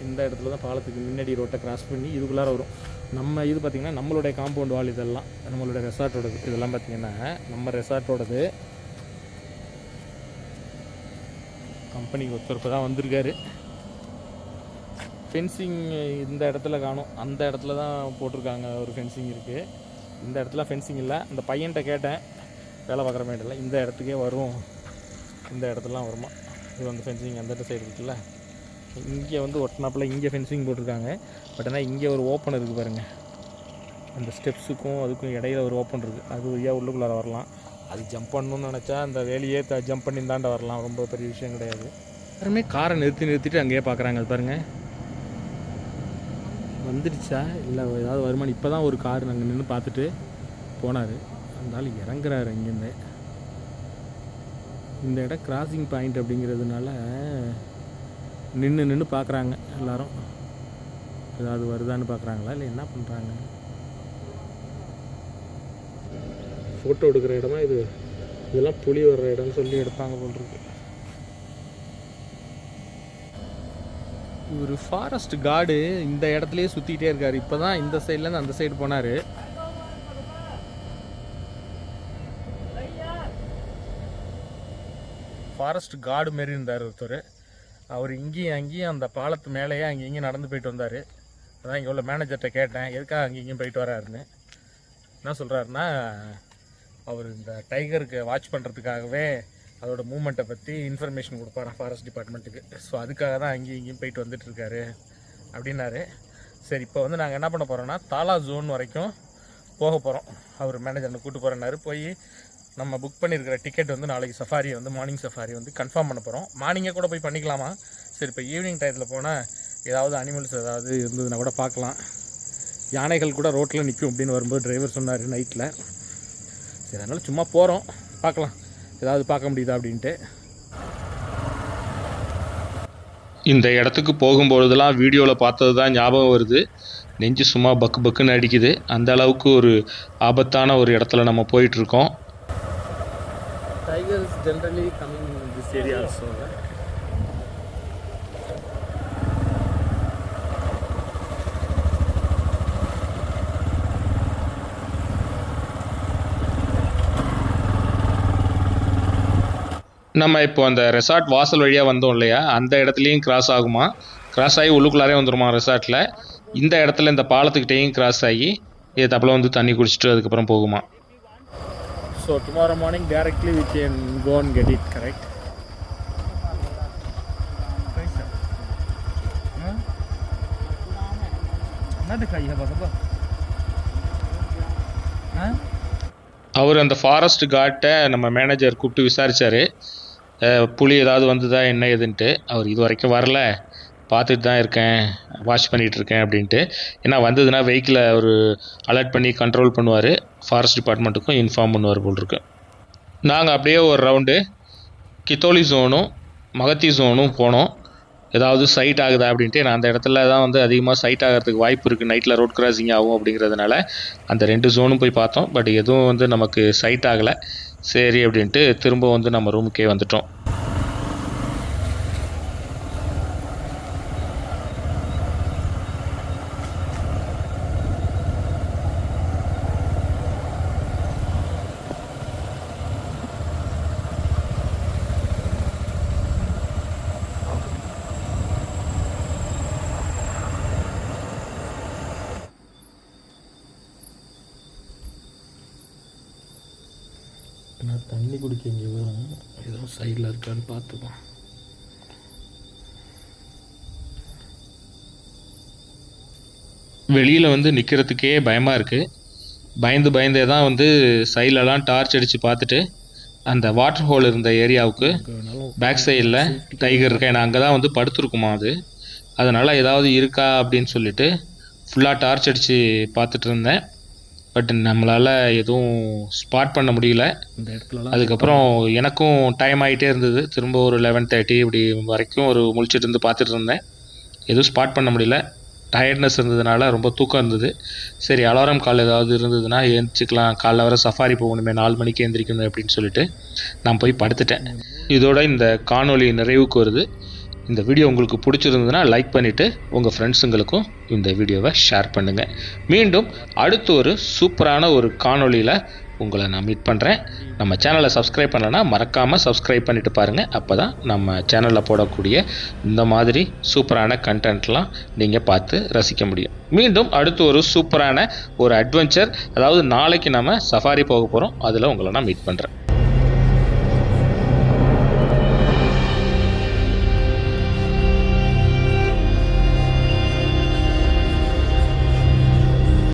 இந்த இடத்துல தான் பாலத்துக்கு முன்னாடி ரோட்டை கிராஸ் பண்ணி இதுக்குள்ளார வரும். நம்ம இது பார்த்திங்கன்னா நம்மளுடைய காம்பவுண்ட் வால், இதெல்லாம் நம்மளுடைய ரெசார்ட்டோடது. இதெல்லாம் பார்த்திங்கன்னா நம்ம ரெசார்ட்டோடது. கம்பெனிக்கு ஒருத்தர் தான் வந்திருக்காரு. ஃபென்சிங் இந்த இடத்துல காணும், அந்த இடத்துல தான் போட்டிருக்காங்க. ஒரு ஃபென்சிங் இருக்குது. இந்த இடத்துல ஃபென்சிங் இல்லை. அந்த பையன்கிட்ட கேட்டேன், வேலை பார்க்குற மாதிரி இந்த இடத்துக்கே வரும், இந்த இடத்துலாம் வருமா. இது வந்து ஃபென்சிங் அந்த சைடு இருக்குல்ல, இங்கே வந்து ஒட்டினாப்பில் இங்கே ஃபென்சிங் போட்டிருக்காங்க. பட் ஆனால் இங்கே ஒரு ஓப்பன் இருக்குது பாருங்கள், அந்த ஸ்டெப்ஸுக்கும் அதுக்கும் இடையில ஒரு ஓப்பன் இருக்குது. அது வழியாக உள்ளுக்குள்ளார வரலாம். அது ஜம்ப் பண்ணணும்னு நினச்சா அந்த வேலையே ஜம்ப் பண்ணி தாண்ட வரலாம். ரொம்ப பெரிய விஷயம் கிடையாது. எல்லாருமே காரை நிறுத்திட்டு அங்கேயே பார்க்குறாங்க. அது பாருங்கள், வந்துடுச்சா இல்லை ஏதாவது வருமானம். இப்போ தான் ஒரு கார் நாங்கள் நின்று பார்த்துட்டு போனார். அதனால இறங்குறாரு இங்கேருந்து. இந்த இடம் கிராசிங் பாயிண்ட் அப்படிங்கிறதுனால நின்று பார்க்குறாங்க எல்லோரும். ஏதாவது வருதான்னு பார்க்குறாங்களா இல்லை என்ன பண்ணுறாங்க. ஃபோட்டோ எடுக்கிற இடமா இது, இதெல்லாம் புலி வர்ற இடம்னு சொல்லி எடுப்பாங்க போல் இருக்கு. ஒரு ஃபாரஸ்ட் கார்டு இந்த இடத்துலையே சுற்றிக்கிட்டே இருக்கார். இப்போ தான் இந்த சைட்லேருந்து அந்த சைடு போனார். ஃபாரஸ்ட் கார்டு மாரி இருந்தார் ஒருத்தர். அவர் இங்கேயும் அங்கேயும் அந்த பாலத்து மேலேயே அங்கேயும் நடந்து போயிட்டு வந்தார். அதான் இங்கே உள்ள மேனேஜர்கிட்ட கேட்டேன், எதுக்காக அங்கேயும் போயிட்டு வராருன்னு. என்ன சொல்கிறாருன்னா, அவர் இந்த டைகருக்கு வாட்ச் பண்ணுறதுக்காகவே அதோட மூமெண்ட்டை பற்றி இன்ஃபர்மேஷன் கொடுப்பாராம் ஃபாரஸ்ட் டிபார்ட்மெண்ட்டுக்கு. ஸோ அதுக்காக தான் அங்கேயும் இங்கேயும் போயிட்டு வந்துட்டுருக்காரு அப்படின்னாரு. சரி, இப்போ வந்து நாங்கள் என்ன பண்ண போகிறோன்னா, தாலா ஜோன் வரைக்கும் போக போகிறோம். அவர் மேனேஜர்னை கூப்பிட்டு போகிறேன்னாரு. போய் நம்ம புக் பண்ணியிருக்கிற டிக்கெட் வந்து நாளைக்கு சஃபாரி வந்து மார்னிங் சஃபாரி வந்து கன்ஃபார்ம் பண்ண போகிறோம். மார்னிங்கே கூட போய் பண்ணிக்கலாமா. சரி, இப்போ ஈவினிங் டயத்தில் போனால் ஏதாவது அனிமல்ஸ் ஏதாவது இருந்ததுன்னா கூட பார்க்கலாம். யானைகள் கூட ரோட்டில் நிற்கும் அப்படின்னு வரும்போது டிரைவர் சொன்னார் நைட்டில். சரி, அதனால் சும்மா போகிறோம், பார்க்கலாம் ஏதாவது பார்க்க முடியுதா அப்படின்ட்டு. இந்த இடத்துக்கு போகும்பொழுதெல்லாம் வீடியோவில் பார்த்தது தான் ஞாபகம் வருது. நெஞ்சு சும்மா பக்கு பக்குன்னு அடிக்குது. அந்த அளவுக்கு ஒரு ஆபத்தான ஒரு இடத்துல நம்ம போயிட்டுருக்கோம். Tigers generally coming in this area also. நம்ம இப்போ அந்த ரெசார்ட் வாசல் வழியாக வந்தோம் இல்லையா, அந்த இடத்துலையும் கிராஸ் ஆகுமா. கிராஸ் ஆகி உள்ளுக்குள்ளாரே வந்துடுமா ரெசார்ட்டில். இந்த இடத்துல இந்த பாலத்துக்கிட்டேயும் கிராஸ் ஆகி இது தப்பில் வந்து தண்ணி குடிச்சிட்டு அதுக்கப்புறம் போகுமா. So tomorrow morning directly we can go and get it, correct? அவர் அந்த ஃபாரஸ்ட் கார்ட்டை நம்ம மேனேஜர் கூப்பிட்டு விசாரித்தார், புலி ஏதாவது வந்ததா என்ன ஏதுன்ட்டு. அவர் இது வரைக்கும் வரல, பார்த்துட்டு தான் இருக்கேன், வாட்ச் பண்ணிகிட்ருக்கேன் அப்படின்ட்டு. ஏன்னா வந்ததுன்னா வெஹிக்கிளை அவர் அலர்ட் பண்ணி கண்ட்ரோல் பண்ணுவார், ஃபாரஸ்ட் டிபார்ட்மெண்ட்டுக்கும் இன்ஃபார்ம் பண்ணுவார் போல் இருக்கு. நாங்கள் அப்படியே ஒரு ரவுண்டு கித்தோலி ஜோனும் மகத்தி ஜோனும் போனோம். ஏதாவது சைட் ஆகுதா அப்படின்ட்டு. நான் அந்த இடத்துல தான் வந்து அதிகமாக சைட் ஆகிறதுக்கு வாய்ப்பு இருக்குது, நைட்டில் ரோட் கிராசிங் ஆகும் அப்படிங்கிறதுனால அந்த 2 ஜோனும் போய் பார்த்தோம். பட் எதுவும் வந்து நமக்கு சைட் ஆகலை. சரி அப்படின்ட்டு திரும்ப வந்து நம்ம ரூமுக்கே வந்துட்டோம். நான் தண்ணி குடிக்க இங்கே வரும், ஏதோ சைடில் இருக்கான்னு பார்த்துப்போம். வெளியில் வந்து நிற்கிறதுக்கே பயமாக இருக்குது. பயந்தே தான் வந்து சைட்லலாம் டார்ச் அடித்து பார்த்துட்டு அந்த வாட்டர் ஹோல் இருந்த ஏரியாவுக்கு பேக் சைடில் டைகர் இருக்கா, ஏன்னா அங்கே தான் வந்து படுத்துருக்குமா அது. அதனால் ஏதாவது இருக்கா அப்படின்னு சொல்லிட்டு ஃபுல்லாக டார்ச் அடித்து பார்த்துட்டு இருந்தேன். பட் நம்மளால் எதுவும் ஸ்பாட் பண்ண முடியல. இந்த இடத்துல அதுக்கப்புறம் எனக்கும் டைம் ஆகிட்டே இருந்தது. திரும்ப ஒரு 11:30 இப்படி வரைக்கும் ஒரு முழிச்சிட்டு இருந்து பார்த்துட்டு இருந்தேன். எதுவும் ஸ்பாட் பண்ண முடியல. டயர்ட்னஸ் இருந்ததுனால ரொம்ப தூக்கம் இருந்தது. சரி, அலாரம் கால் ஏதாவது இருந்ததுன்னா எழுந்திரிச்சிக்கலாம், காலைல வர சஃபாரி போகணுமே, 4 மணிக்கு எழுந்திரிக்கணும் அப்படின்னு சொல்லிட்டு நான் போய் படுத்துட்டேன். இதோட இந்த காணொளி நிறைவுக்கு வருது. இந்த வீடியோ உங்களுக்கு பிடிச்சிருந்ததுன்னா லைக் பண்ணிவிட்டு உங்கள் ஃப்ரெண்ட்ஸுங்களுக்கும் இந்த வீடியோவை ஷேர் பண்ணுங்கள். மீண்டும் அடுத்து ஒரு சூப்பரான ஒரு காணொளியில் உங்களை நான் மீட் பண்ணுறேன். நம்ம சேனலை சப்ஸ்கிரைப் பண்ணலைன்னா மறக்காமல் சப்ஸ்கிரைப் பண்ணிவிட்டு பாருங்கள். அப்போ தான் நம்ம சேனலில் போடக்கூடிய இந்த மாதிரி சூப்பரான கண்டென்ட்லாம் நீங்கள் பார்த்து ரசிக்க முடியும். மீண்டும் அடுத்து ஒரு சூப்பரான ஒரு அட்வென்ச்சர், அதாவது நாளைக்கு நம்ம சஃபாரி போக போகிறோம், அதில் உங்களை நான் மீட் பண்ணுறேன்.